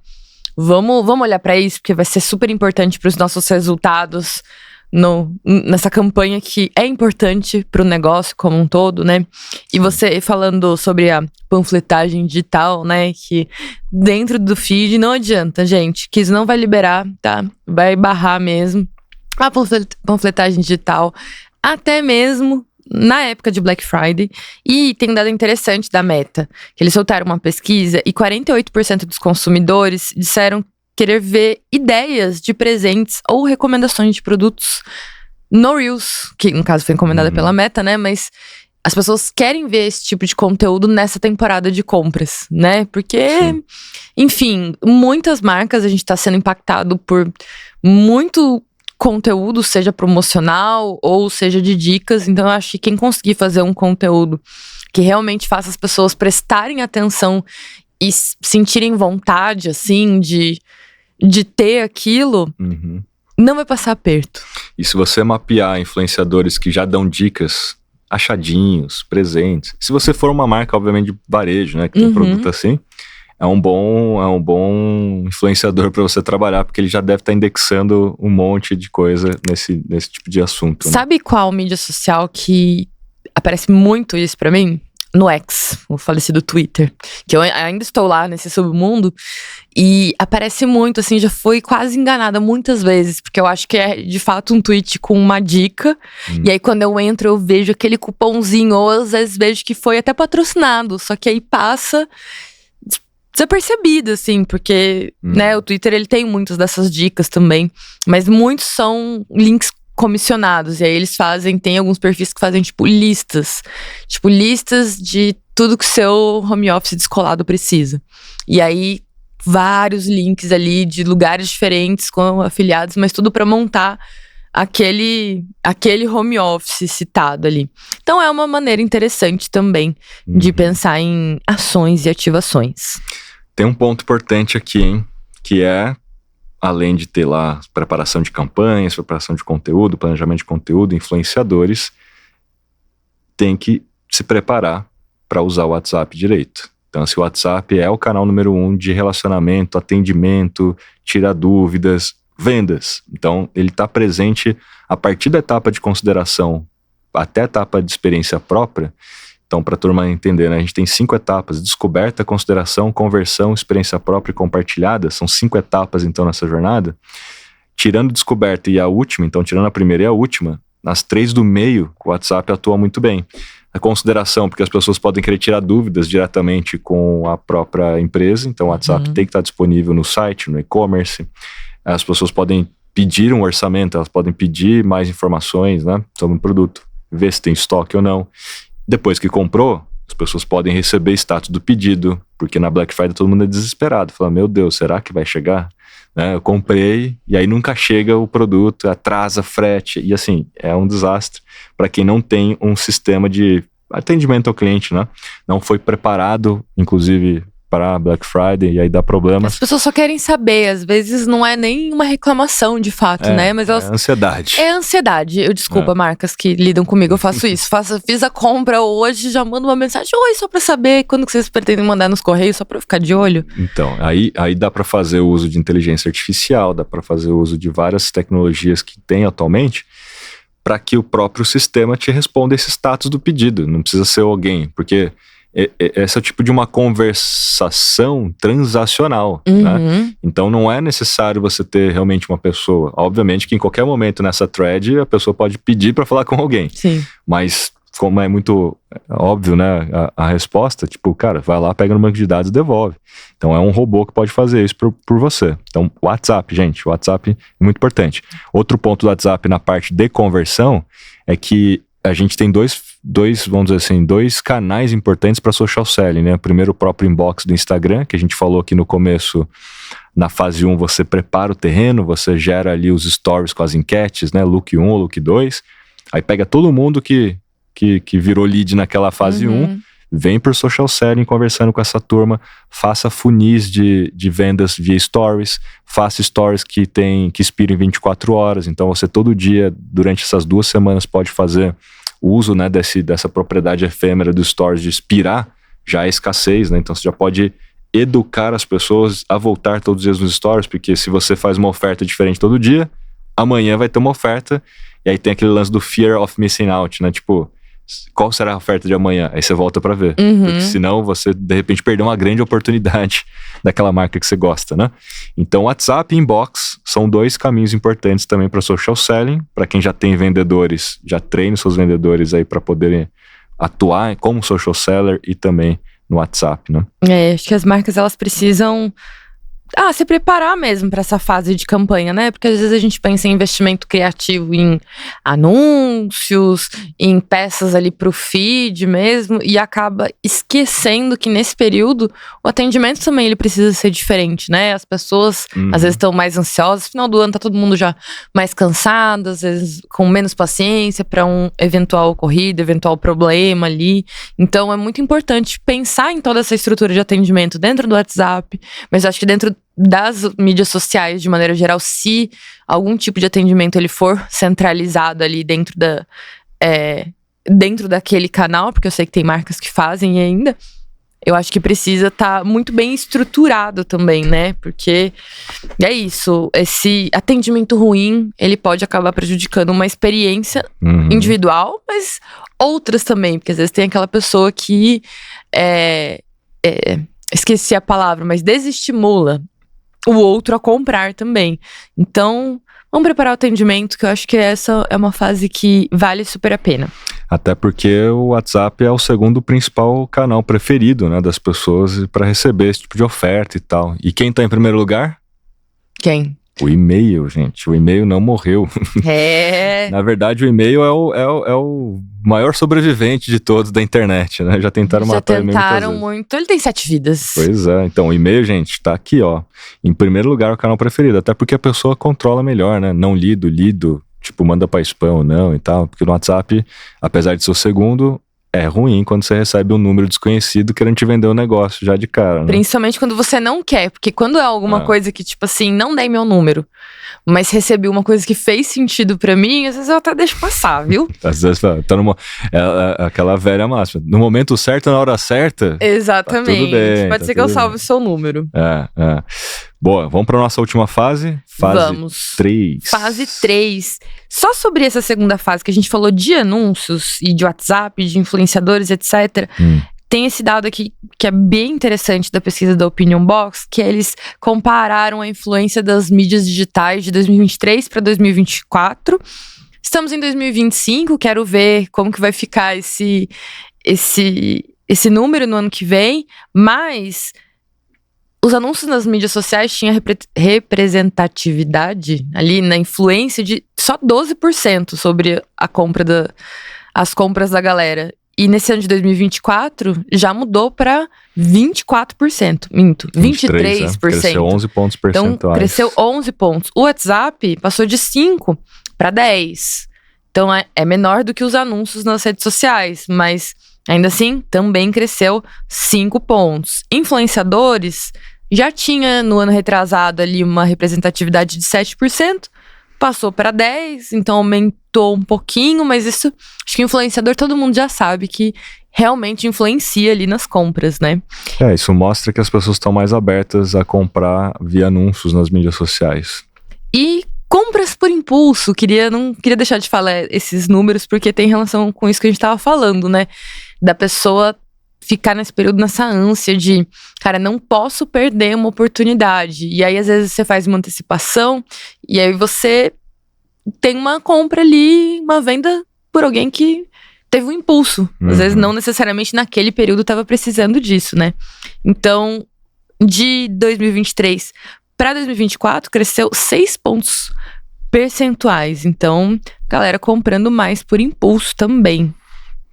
vamos olhar pra isso, porque vai ser super importante pros nossos resultados nessa campanha que é importante para o negócio como um todo, né? E você falando sobre a panfletagem digital, né? Que dentro do feed não adianta, gente, que isso não vai liberar, tá? Vai barrar mesmo a panfletagem digital, até mesmo na época de Black Friday. E tem um dado interessante da Meta, que eles soltaram uma pesquisa e 48% dos consumidores disseram querer ver ideias de presentes ou recomendações de produtos no Reels, que no caso foi encomendada pela Meta, né? Mas as pessoas querem ver esse tipo de conteúdo nessa temporada de compras, né? Porque, enfim, muitas marcas, a gente tá sendo impactado por muito conteúdo, seja promocional ou seja de dicas. Então eu acho que quem conseguir fazer um conteúdo que realmente faça as pessoas prestarem atenção e sentirem vontade, assim, de ter aquilo, não vai passar aperto. E se você mapear influenciadores que já dão dicas, achadinhos, presentes, se você for uma marca, obviamente, de varejo, né, que tem produto assim, é um bom influenciador para você trabalhar, porque ele já deve estar indexando um monte de coisa nesse tipo de assunto. Sabe qual mídia social que aparece muito isso para mim? No X, o falecido Twitter, que eu ainda estou lá nesse submundo, e aparece muito, assim, já fui quase enganada muitas vezes, porque eu acho que é de fato um tweet com uma dica, e aí quando eu entro eu vejo aquele cupomzinho, ou às vezes vejo que foi até patrocinado, só que aí passa desapercebido, assim, porque, né, o Twitter ele tem muitas dessas dicas também, mas muitos são links comissionados, e aí eles tem alguns perfis que fazem tipo listas de tudo que o seu home office descolado precisa, e aí vários links ali de lugares diferentes com afiliados, mas tudo para montar aquele home office citado ali. Então é uma maneira interessante também de pensar em ações e ativações. Tem um ponto importante aqui, hein, que é, além de ter lá preparação de campanhas, preparação de conteúdo, planejamento de conteúdo, influenciadores, tem que se preparar para usar o WhatsApp direito. Então, se o WhatsApp é o canal número 1 de relacionamento, atendimento, tirar dúvidas, vendas. Então, ele está presente a partir da etapa de consideração até a etapa de experiência própria. Então, para a turma entender, né, a gente tem 5 etapas: descoberta, consideração, conversão, experiência própria e compartilhada. São 5 etapas, então, nessa jornada. Tirando descoberta e a última, então, tirando a primeira e a última, nas 3 do meio, o WhatsApp atua muito bem. A consideração, porque as pessoas podem querer tirar dúvidas diretamente com a própria empresa, então o WhatsApp tem que estar disponível no site, no e-commerce. As pessoas podem pedir um orçamento, elas podem pedir mais informações, né, sobre um produto, ver se tem estoque ou não. Depois que comprou, as pessoas podem receber status do pedido, porque na Black Friday todo mundo é desesperado, fala, meu Deus, será que vai chegar? Né, eu comprei e aí nunca chega o produto, atrasa frete, e assim, é um desastre para quem não tem um sistema de atendimento ao cliente, né? Não foi preparado, inclusive, para Black Friday, e aí dá problemas. As pessoas só querem saber, às vezes não é nem uma reclamação de fato, né? Mas elas... É ansiedade. É ansiedade. Eu desculpa, marcas que lidam comigo, eu faço isso. Fiz a compra hoje, já mando uma mensagem, oi, só pra saber quando que vocês pretendem mandar nos correios, só pra eu ficar de olho. Então, aí dá pra fazer o uso de inteligência artificial, dá pra fazer o uso de várias tecnologias que tem atualmente, para que o próprio sistema te responda esse status do pedido. Não precisa ser alguém, porque esse é o tipo de uma conversação transacional, né? Então não é necessário você ter realmente uma pessoa. Obviamente que em qualquer momento nessa thread a pessoa pode pedir para falar com alguém. Sim. Mas como é muito óbvio, né, a resposta, tipo, cara, vai lá, pega no banco de dados e devolve. Então é um robô que pode fazer isso por você. Então WhatsApp, gente, o WhatsApp é muito importante. Outro ponto do WhatsApp na parte de conversão é que a gente tem dois, vamos dizer assim, 2 canais importantes para social selling, né? Primeiro, o próprio inbox do Instagram, que a gente falou aqui no começo, na fase 1, você prepara o terreno, você gera ali os stories com as enquetes, né? Look 1 ou Look 2. Aí pega todo mundo que virou lead naquela fase 1, vem por social selling conversando com essa turma, faça funis de vendas via stories, faça stories que expiram em 24 horas, então você todo dia, durante essas 2 semanas, pode fazer uso, né, dessa propriedade efêmera dos stories de expirar, já é escassez, né, então você já pode educar as pessoas a voltar todos os dias nos stories, porque se você faz uma oferta diferente todo dia, amanhã vai ter uma oferta, e aí tem aquele lance do fear of missing out, né, tipo, qual será a oferta de amanhã? Aí você volta pra ver. Porque senão você, de repente, perdeu uma grande oportunidade daquela marca que você gosta, né? Então, WhatsApp e Inbox são 2 caminhos importantes também para social selling. Para quem já tem vendedores, já treine seus vendedores aí para poderem atuar como social seller e também no WhatsApp, né? Acho que as marcas, elas precisam... se preparar mesmo para essa fase de campanha, né? Porque às vezes a gente pensa em investimento criativo em anúncios, em peças ali pro feed mesmo, e acaba esquecendo que nesse período o atendimento também ele precisa ser diferente, né? As pessoas às vezes estão mais ansiosas, final do ano tá todo mundo já mais cansado, às vezes com menos paciência para um eventual ocorrido, eventual problema ali. Então é muito importante pensar em toda essa estrutura de atendimento dentro do WhatsApp, mas acho que dentro das mídias sociais, de maneira geral, se algum tipo de atendimento ele for centralizado ali dentro daquele canal, porque eu sei que tem marcas que fazem ainda, eu acho que precisa estar muito bem estruturado também, né? Porque é isso, esse atendimento ruim, ele pode acabar prejudicando uma experiência individual, mas outras também, porque às vezes tem aquela pessoa que esqueci a palavra, mas desestimula o outro a comprar também. Então, vamos preparar o atendimento, que eu acho que essa é uma fase que vale super a pena. Até porque o WhatsApp é o segundo principal canal preferido, né, das pessoas para receber esse tipo de oferta e tal. E quem tá em primeiro lugar? Quem? O e-mail, gente. O e-mail não morreu. Na verdade, o e-mail é o maior sobrevivente de todos da internet, né? Já tentaram matar o e-mail muitas vezes. Já tentaram muito. Ele tem 7 vidas. Pois é. Então, o e-mail, gente, tá aqui, ó. Em primeiro lugar, o canal preferido. Até porque a pessoa controla melhor, né? Não lido. Tipo, manda pra spam ou não e tal. Porque no WhatsApp, apesar de ser o segundo... É ruim quando você recebe um número desconhecido querendo te vender um negócio já de cara, né? Principalmente quando você não quer, porque quando é alguma coisa que, tipo assim, não dei meu número, mas recebi uma coisa que fez sentido pra mim, às vezes eu até deixo passar, viu? Às vezes tá aquela velha máxima. No momento certo, na hora certa. Exatamente. Tá tudo bem, pode ser que eu salve o seu número. Boa, vamos pra nossa última fase? Vamos. 3. Fase 3. Só sobre essa segunda fase que a gente falou de anúncios e de WhatsApp, de influenciadores, etc. Tem esse dado aqui que é bem interessante da pesquisa da Opinion Box, que eles compararam a influência das mídias digitais de 2023 para 2024 Estamos em 2025, quero ver como que vai ficar esse número no ano que vem, mas os anúncios nas mídias sociais tinham representatividade ali na influência de só 12% sobre as compras da galera. E nesse ano de 2024, já mudou para 24%. Minto, 23%. Cresceu 11 pontos percentuais. Então, cresceu 11 pontos. O WhatsApp passou de 5 para 10. Então, é menor do que os anúncios nas redes sociais. Mas, ainda assim, também cresceu 5 pontos. Influenciadores já tinha, no ano retrasado, ali uma representatividade de 7%. Passou para 10, então aumentou um pouquinho, mas isso, acho que influenciador todo mundo já sabe que realmente influencia ali nas compras, né? Isso mostra que as pessoas estão mais abertas a comprar via anúncios nas mídias sociais. E compras por impulso, não queria deixar de falar esses números, porque tem relação com isso que a gente estava falando, né? Da pessoa ficar nesse período, nessa ânsia de, cara, não posso perder uma oportunidade. E aí, às vezes, você faz uma antecipação e aí você tem uma compra ali, uma venda por alguém que teve um impulso. Às vezes, não necessariamente naquele período estava precisando disso, né? Então, de 2023 para 2024, cresceu 6 pontos percentuais. Então, galera comprando mais por impulso também.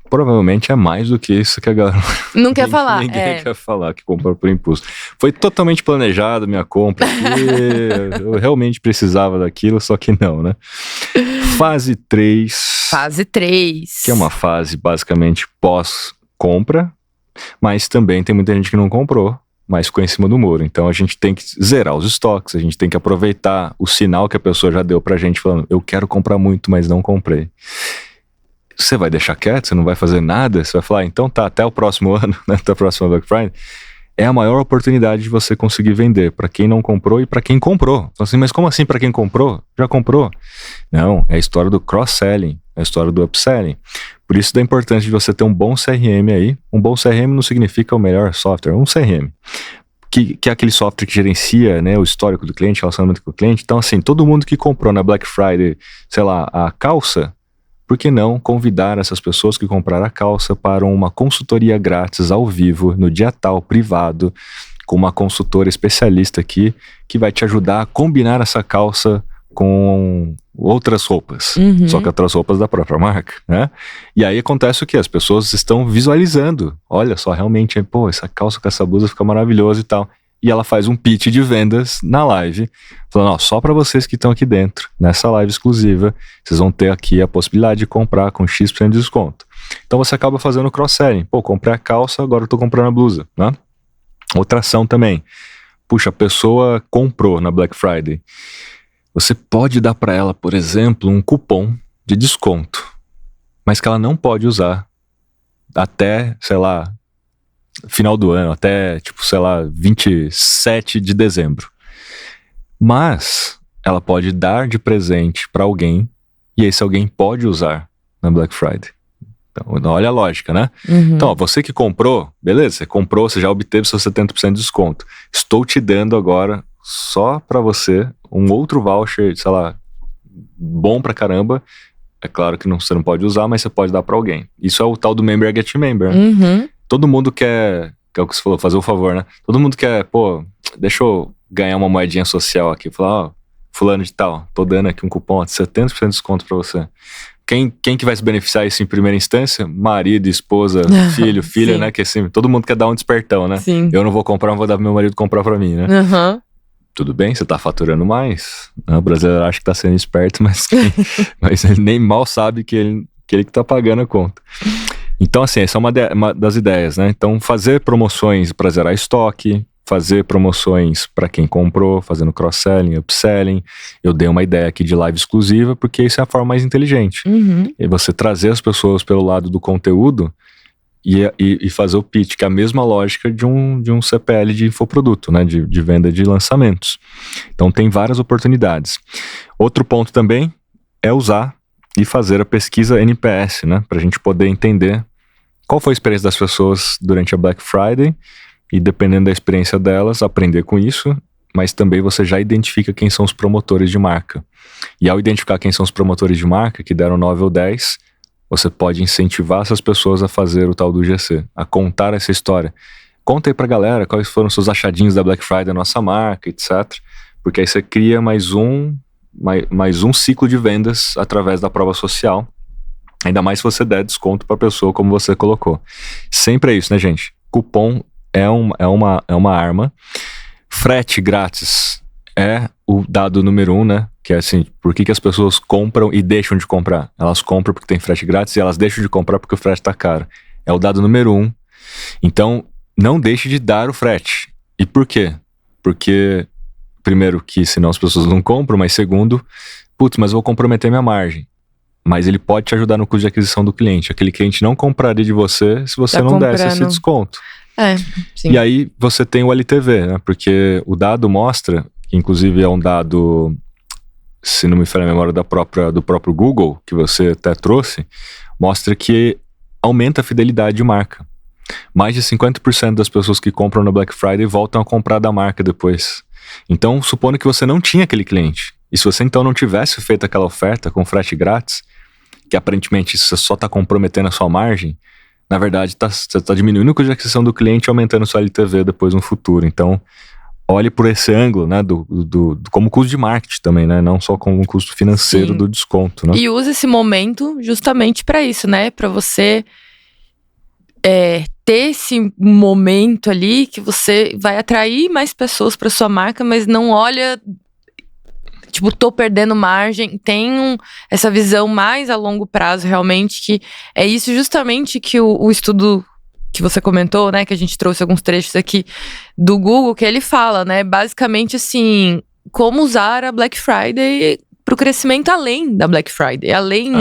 Provavelmente é mais do que isso que a galera não quer falar. Ninguém quer falar que comprou por impulso. Foi totalmente planejado minha compra aqui. Eu realmente precisava daquilo, só que não, né? Fase 3. Fase 3. Que é uma fase basicamente pós-compra, mas também tem muita gente que não comprou, mas ficou em cima do muro. Então a gente tem que zerar os estoques, a gente tem que aproveitar o sinal que a pessoa já deu pra gente falando, eu quero comprar muito, mas não comprei. Você vai deixar quieto? Você não vai fazer nada? Você vai falar, então tá, até o próximo ano, né, até a próxima Black Friday. É a maior oportunidade de você conseguir vender para quem não comprou e para quem comprou. Então, assim, mas como assim para quem comprou? Já comprou? Não, é a história do cross-selling, é a história do upselling. Por isso da importância de você ter um bom CRM aí. Um bom CRM não significa o melhor software, um CRM. Que é aquele software que gerencia, né, o histórico do cliente, relacionamento com o cliente. Então, assim, todo mundo que comprou na Black Friday, sei lá, a calça, por que não convidar essas pessoas que compraram a calça para uma consultoria grátis ao vivo, no dia tal, privado, com uma consultora especialista aqui, que vai te ajudar a combinar essa calça com outras roupas, só que outras roupas da própria marca, né? E aí acontece o quê? As pessoas estão visualizando, olha só, realmente, pô, essa calça com essa blusa fica maravilhosa e tal. E ela faz um pitch de vendas na live, falando, ó, só para vocês que estão aqui dentro, nessa live exclusiva, vocês vão ter aqui a possibilidade de comprar com X% de desconto. Então você acaba fazendo cross-selling. Pô, comprei a calça, agora eu tô comprando a blusa, né? Outra ação também. Puxa, a pessoa comprou na Black Friday. Você pode dar para ela, por exemplo, um cupom de desconto, mas que ela não pode usar até, sei lá, final do ano, até, tipo, sei lá, 27 de dezembro. Mas ela pode dar de presente para alguém e esse alguém pode usar na Black Friday. Então, olha a lógica, né? Então, ó, você que comprou, beleza, você comprou, você já obteve seu 70% de desconto. Estou te dando agora, só para você, um outro voucher, sei lá, bom pra caramba. É claro que você não pode usar, mas você pode dar para alguém. Isso é o tal do Member Get Member. Todo mundo quer, que é o que você falou, fazer o favor, né? Todo mundo quer, pô, deixa eu ganhar uma moedinha social aqui. Falar, ó, fulano de tal, tô dando aqui um cupom de 70% de desconto pra você. Quem que vai se beneficiar isso em primeira instância? Marido, esposa, filho, filha, né? Que assim, todo mundo quer dar um despertão, né? Sim. Eu não vou comprar, vou dar pro meu marido comprar pra mim, né? Tudo bem, você tá faturando mais. O brasileiro acha que tá sendo esperto, mas ele nem mal sabe que ele que tá pagando a conta. Então, assim, essa é uma das ideias, né? Então, fazer promoções para zerar estoque, fazer promoções para quem comprou, fazendo cross-selling, upselling. Eu dei uma ideia aqui de live exclusiva, porque isso é a forma mais inteligente. E você trazer as pessoas pelo lado do conteúdo e fazer o pitch, que é a mesma lógica de um CPL de infoproduto, né? De venda de lançamentos. Então, tem várias oportunidades. Outro ponto também é usar e fazer a pesquisa NPS, né? Para a gente poder entender qual foi a experiência das pessoas durante a Black Friday e, dependendo da experiência delas, aprender com isso mas também você já identifica quem são os promotores de marca. E ao identificar quem são os promotores de marca, que deram 9 ou 10, você pode incentivar essas pessoas a fazer o tal do GC, a contar essa história. Conta aí pra galera quais foram os seus achadinhos da Black Friday da nossa marca, etc. Porque aí você cria mais um ciclo de vendas através da prova social. Ainda mais se você der desconto pra pessoa, como você colocou. Sempre é isso, né, gente? Cupom é uma arma. Frete grátis é o dado número 1, né? Que é assim, por que as pessoas compram e deixam de comprar? Elas compram porque tem frete grátis e elas deixam de comprar porque o frete tá caro. É o dado número 1. Então, não deixe de dar o frete. E por quê? Porque, primeiro, que senão as pessoas não compram, mas segundo, mas eu vou comprometer minha margem. Mas ele pode te ajudar no custo de aquisição do cliente. Aquele cliente não compraria de você se você não desse esse desconto. Sim. E aí você tem o LTV, né? Porque o dado mostra, inclusive é um dado, se não me falha a memória, do próprio Google, que você até trouxe, mostra que aumenta a fidelidade de marca. Mais de 50% das pessoas que compram no Black Friday voltam a comprar da marca depois. Então, supondo que você não tinha aquele cliente, e se você então não tivesse feito aquela oferta com frete grátis, que aparentemente você só está comprometendo a sua margem, na verdade você está diminuindo o custo de aquisição do cliente e aumentando sua LTV depois no futuro. Então, olhe por esse ângulo, né, como custo de marketing também, né, não só como um custo financeiro. Sim. Do desconto, né? E usa esse momento justamente para isso, né, para você ter esse momento ali que você vai atrair mais pessoas para sua marca, mas não olha, tipo, tô perdendo margem. Tem essa visão mais a longo prazo, realmente, que é isso justamente que o estudo que você comentou, né, que a gente trouxe alguns trechos aqui do Google, que ele fala, né, basicamente assim, como usar a Black Friday para o crescimento além da Black Friday. Além,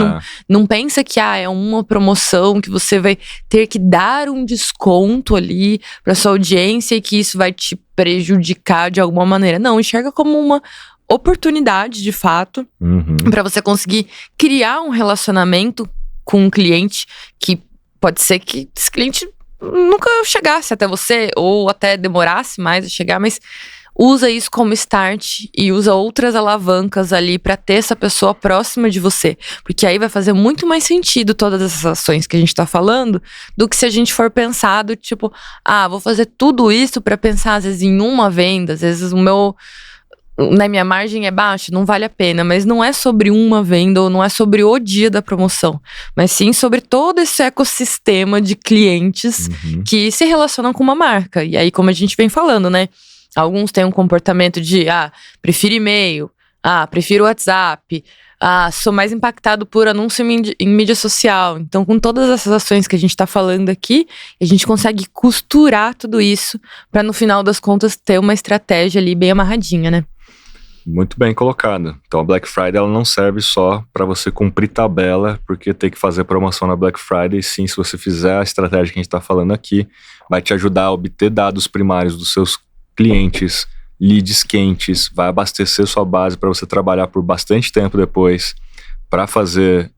não pensa que é uma promoção que você vai ter que dar um desconto ali para sua audiência e que isso vai te prejudicar de alguma maneira. Não, enxerga como uma oportunidade, de fato, para você conseguir criar um relacionamento com um cliente que pode ser que esse cliente nunca chegasse até você ou até demorasse mais a chegar, mas usa isso como start e usa outras alavancas ali para ter essa pessoa próxima de você. Porque aí vai fazer muito mais sentido todas essas ações que a gente tá falando do que se a gente for pensar do tipo, vou fazer tudo isso para pensar às vezes em uma venda, às vezes minha margem é baixa, não vale a pena. Mas não é sobre uma venda ou não é sobre o dia da promoção, mas sim sobre todo esse ecossistema de clientes que se relacionam com uma marca. E aí, como a gente vem falando, né? Alguns têm um comportamento de, prefiro e-mail, prefiro WhatsApp, sou mais impactado por anúncio em mídia social. Então, com todas essas ações que a gente tá falando aqui, a gente consegue costurar tudo isso para no final das contas ter uma estratégia ali bem amarradinha, né? Muito bem colocado. Então a Black Friday ela não serve só para você cumprir tabela, porque tem que fazer promoção na Black Friday. Sim, se você fizer a estratégia que a gente está falando aqui, vai te ajudar a obter dados primários dos seus clientes, leads quentes, vai abastecer sua base para você trabalhar por bastante tempo depois, para fazer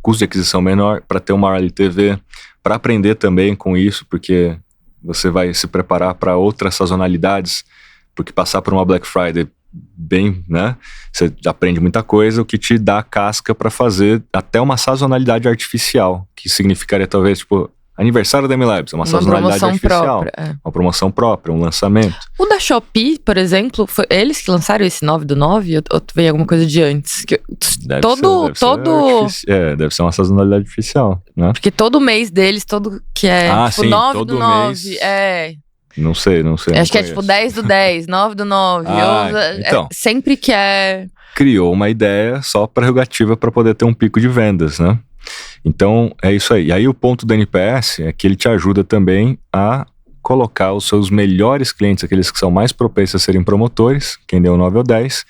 custo de aquisição menor, para ter uma maior LTV, para aprender também com isso, porque você vai se preparar para outras sazonalidades, porque passar por uma Black Friday bem, né, você aprende muita coisa, o que te dá a casca para fazer até uma sazonalidade artificial, que significaria talvez, tipo, aniversário da MLabs, uma sazonalidade artificial. Uma promoção própria, um lançamento. O da Shopee, por exemplo, foi eles que lançaram esse 9/9 ou veio alguma coisa de antes? Deve ser uma sazonalidade artificial, né? Porque todo mês deles, que é tipo, sim, 9/9, Não sei. Acho que é tipo 10/10, 9/9. Então, sempre que é... Criou uma ideia só prerrogativa para poder ter um pico de vendas, né? Então, é isso aí. E aí o ponto do NPS é que ele te ajuda também a colocar os seus melhores clientes, aqueles que são mais propensos a serem promotores, quem deu 9 ou 10,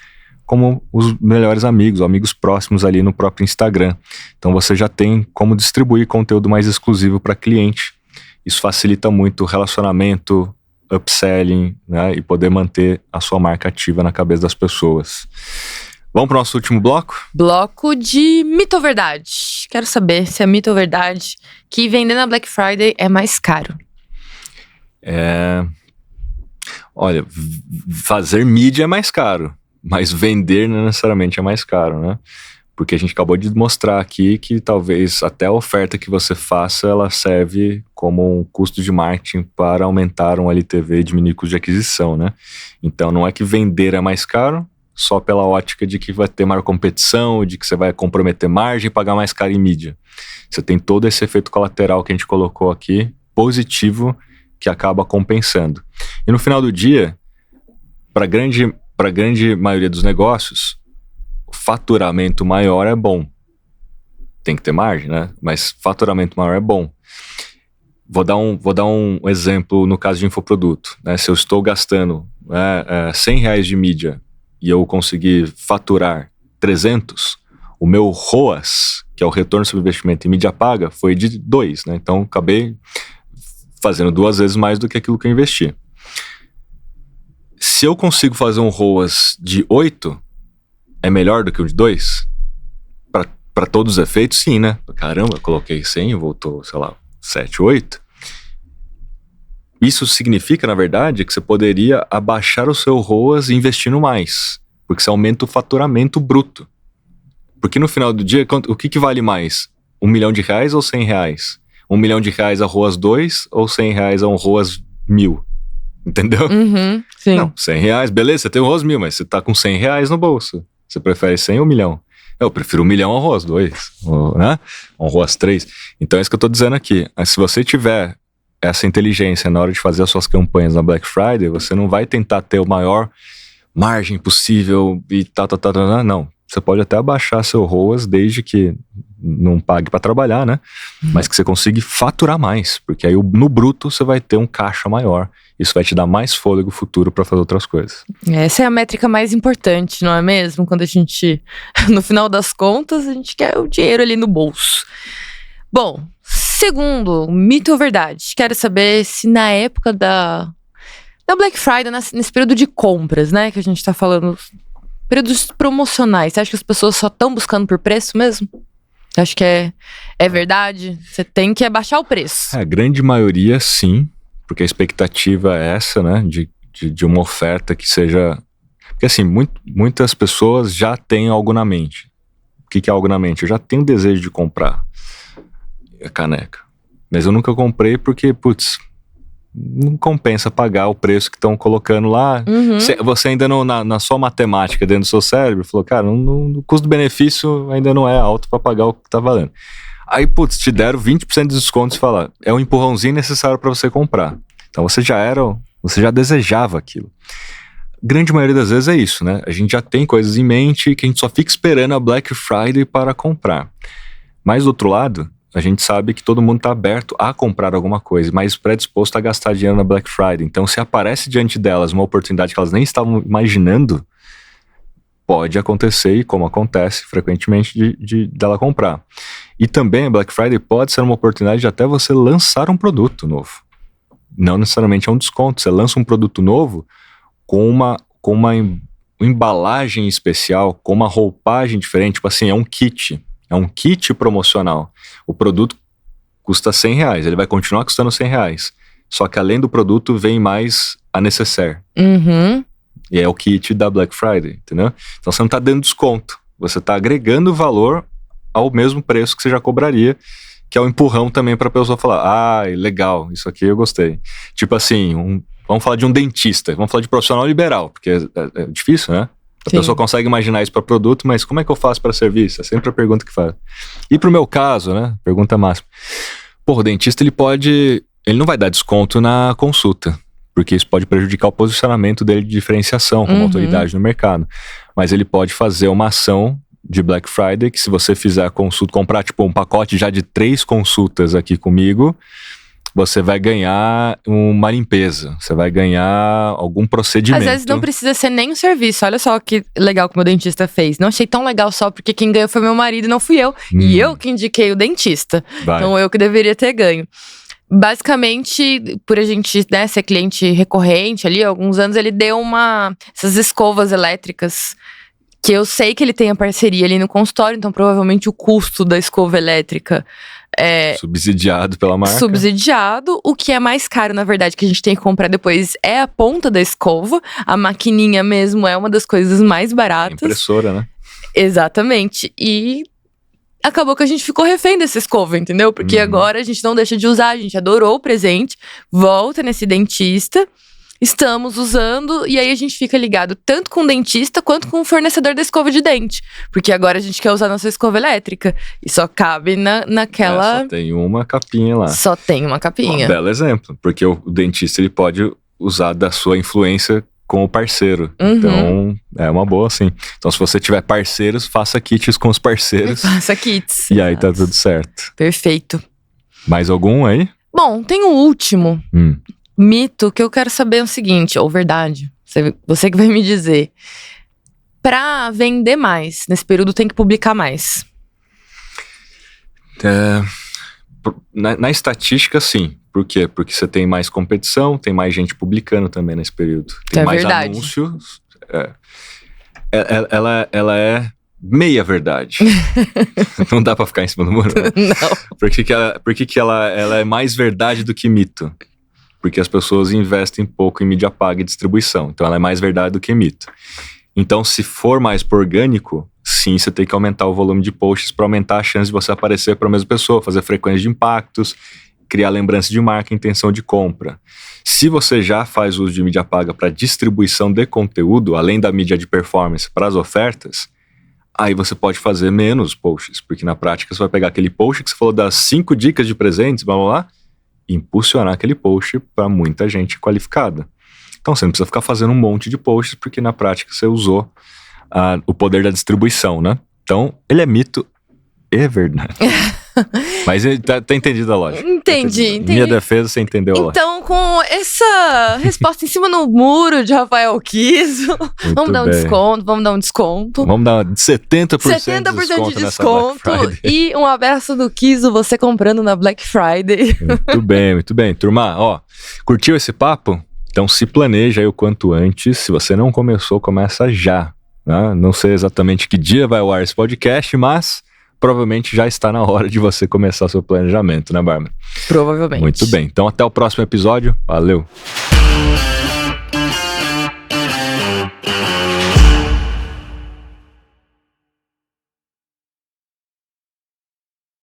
como os melhores amigos próximos ali no próprio Instagram. Então você já tem como distribuir conteúdo mais exclusivo para cliente. Isso facilita muito o relacionamento, upselling, né, e poder manter a sua marca ativa na cabeça das pessoas. Vamos para o nosso último bloco? Bloco de mito ou verdade. Quero saber se é mito ou verdade que vender na Black Friday é mais caro. Olha, fazer mídia é mais caro, mas vender não necessariamente é mais caro, né? Porque a gente acabou de mostrar aqui que talvez até a oferta que você faça, ela serve como um custo de marketing para aumentar um LTV e diminuir custo de aquisição, né? Então não é que vender é mais caro, só pela ótica de que vai ter maior competição, de que você vai comprometer margem e pagar mais caro em mídia. Você tem todo esse efeito colateral que a gente colocou aqui, positivo, que acaba compensando. E no final do dia, para a grande maioria dos negócios, faturamento maior é bom. Tem que ter margem, né? Mas faturamento maior é bom. Vou dar um exemplo no caso de infoproduto, né? Se eu estou gastando R$100 de mídia e eu conseguir faturar 300, o meu ROAS, que é o retorno sobre investimento em mídia paga, foi de 2, né? Então acabei fazendo 2 vezes mais do que aquilo que eu investi. Se eu consigo fazer um ROAS de 8, é melhor do que o de 2? Para todos os efeitos, sim, né? Caramba, eu coloquei 100 e voltou, sei lá, 7, 8. Isso significa, na verdade, que você poderia abaixar o seu ROAS investindo mais, porque você aumenta o faturamento bruto. Porque no final do dia, o que vale mais? R$1 milhão ou R$100? R$1 milhão a ROAS 2 ou R$100 a um ROAS 1000? Entendeu? Uhum, sim. Não, R$100, beleza, você tem um ROAS 1000, mas você tá com R$100 no bolso. Você prefere 100 ou 1 milhão? Eu prefiro 1 milhão ao ROAS 2, né? Ao ROAS 3. Então é isso que eu tô dizendo aqui. Mas se você tiver essa inteligência na hora de fazer as suas campanhas na Black Friday, você não vai tentar ter o maior margem possível e tal. Não. Você pode até abaixar seu ROAS desde que não pague para trabalhar, né? Mas que você consiga faturar mais, porque aí no bruto você vai ter um caixa maior. Isso vai te dar mais fôlego futuro para fazer outras coisas. Essa é a métrica mais importante, não é mesmo? Quando a gente, no final das contas, a gente quer o dinheiro ali no bolso. Bom, segundo, mito ou verdade? Quero saber se na época da Black Friday, nesse período de compras, né, que a gente tá falando, períodos promocionais, você acha que as pessoas só estão buscando por preço mesmo? Você acha que é verdade? Você tem que abaixar o preço. A grande maioria, sim, porque a expectativa é essa, né, de uma oferta que seja... Porque assim, muitas pessoas já têm algo na mente. O que é algo na mente? Eu já tenho desejo de comprar a caneca, mas eu nunca comprei porque, não compensa pagar o preço que estão colocando lá. Uhum. Você ainda não, na sua matemática dentro do seu cérebro, falou, cara, o custo-benefício ainda não é alto para pagar o que tá valendo. Aí, te deram 20% de desconto e fala, é um empurrãozinho necessário para você comprar. Então você já desejava aquilo. Grande maioria das vezes é isso, né? A gente já tem coisas em mente que a gente só fica esperando a Black Friday para comprar. Mas do outro lado, a gente sabe que todo mundo está aberto a comprar alguma coisa, mas predisposto a gastar dinheiro na Black Friday. Então, se aparece diante delas uma oportunidade que elas nem estavam imaginando, pode acontecer, e como acontece frequentemente, dela comprar. E também a Black Friday pode ser uma oportunidade de até você lançar um produto novo. Não necessariamente é um desconto. Você lança um produto novo com uma embalagem especial, com uma roupagem diferente, tipo assim, é um kit. É um kit promocional. O produto custa R$100, ele vai continuar custando R$100. Só que além do produto vem mais a necessaire. Uhum. E é o kit da Black Friday, entendeu? Então você não está dando desconto. Você está agregando valor ao mesmo preço que você já cobraria, que é o empurrão também para a pessoa falar, legal, isso aqui eu gostei. Tipo assim, vamos falar de um dentista, vamos falar de profissional liberal, porque é difícil, né? A pessoa consegue imaginar isso para produto, mas como é que eu faço para serviço? É sempre a pergunta que faz. E pro meu caso, né? Pergunta máxima. O dentista, ele não vai dar desconto na consulta, porque isso pode prejudicar o posicionamento dele de diferenciação como autoridade no mercado. Mas ele pode fazer uma ação de Black Friday, que se você fizer a consulta, comprar tipo um pacote já de 3 consultas aqui comigo, você vai ganhar uma limpeza, você vai ganhar algum procedimento. Às vezes não precisa ser nem um serviço. Olha só que legal que o meu dentista fez. Não achei tão legal só porque quem ganhou foi meu marido e não fui eu. E eu que indiquei o dentista. Então eu que deveria ter ganho. Basicamente, por a gente ser cliente recorrente ali, há alguns anos, ele deu essas escovas elétricas, que eu sei que ele tem a parceria ali no consultório, então provavelmente o custo da escova elétrica Subsidiado pela marca. Subsidiado. O que é mais caro, na verdade, que a gente tem que comprar depois é a ponta da escova. A maquininha mesmo é uma das coisas mais baratas. Impressora, né? Exatamente. E acabou que a gente ficou refém dessa escova, entendeu? Porque agora a gente não deixa de usar, a gente adorou o presente, volta nesse dentista, estamos usando, e aí a gente fica ligado tanto com o dentista quanto com o fornecedor da escova de dente. Porque agora a gente quer usar nossa escova elétrica e só cabe naquela... Só tem uma capinha lá. Só tem uma capinha. Um belo exemplo, porque o dentista ele pode usar da sua influência com o parceiro. Então, é uma boa, sim. Então, se você tiver parceiros, faça kits com os parceiros. Faça kits. E aí tá tudo certo. Perfeito. Mais algum aí? Bom, tem um último mito que eu quero saber é o seguinte, ou verdade, você que vai me dizer. Pra vender mais, nesse período tem que publicar mais. Na estatística, sim. Por quê? Porque você tem mais competição, tem mais gente publicando também nesse período. Tem mais verdade. Anúncios. Ela é meia verdade. Não dá pra ficar em cima do muro. Não. Por que ela é mais verdade do que mito? Porque as pessoas investem pouco em mídia paga e distribuição. Então ela é mais verdade do que mito. Então, se for mais por orgânico, sim, você tem que aumentar o volume de posts para aumentar a chance de você aparecer para a mesma pessoa, fazer frequência de impactos, criar lembrança de marca, intenção de compra. Se você já faz uso de mídia paga para distribuição de conteúdo, além da mídia de performance para as ofertas, aí você pode fazer menos posts, porque na prática você vai pegar aquele post que você falou das 5 dicas de presentes, blá blá blá, e impulsionar aquele post para muita gente qualificada. Então você não precisa ficar fazendo um monte de posts, porque na prática você usou o poder da distribuição, né? Então, ele é mito e verdade. Mas tá entendido a lógica. Entendi. Minha defesa, você entendeu a lógica. Então, com essa resposta em cima no muro de Rafael Kiso, vamos dar um desconto. Vamos dar 70% de desconto. E um abraço do Kiso, você comprando na Black Friday. Muito bem. Turma, ó, curtiu esse papo? Então se planeja aí o quanto antes. Se você não começou, começa já. Né? Não sei exatamente que dia vai ao ar esse podcast, mas provavelmente já está na hora de você começar seu planejamento, né, Bárbara? Provavelmente. Muito bem. Então até o próximo episódio. Valeu!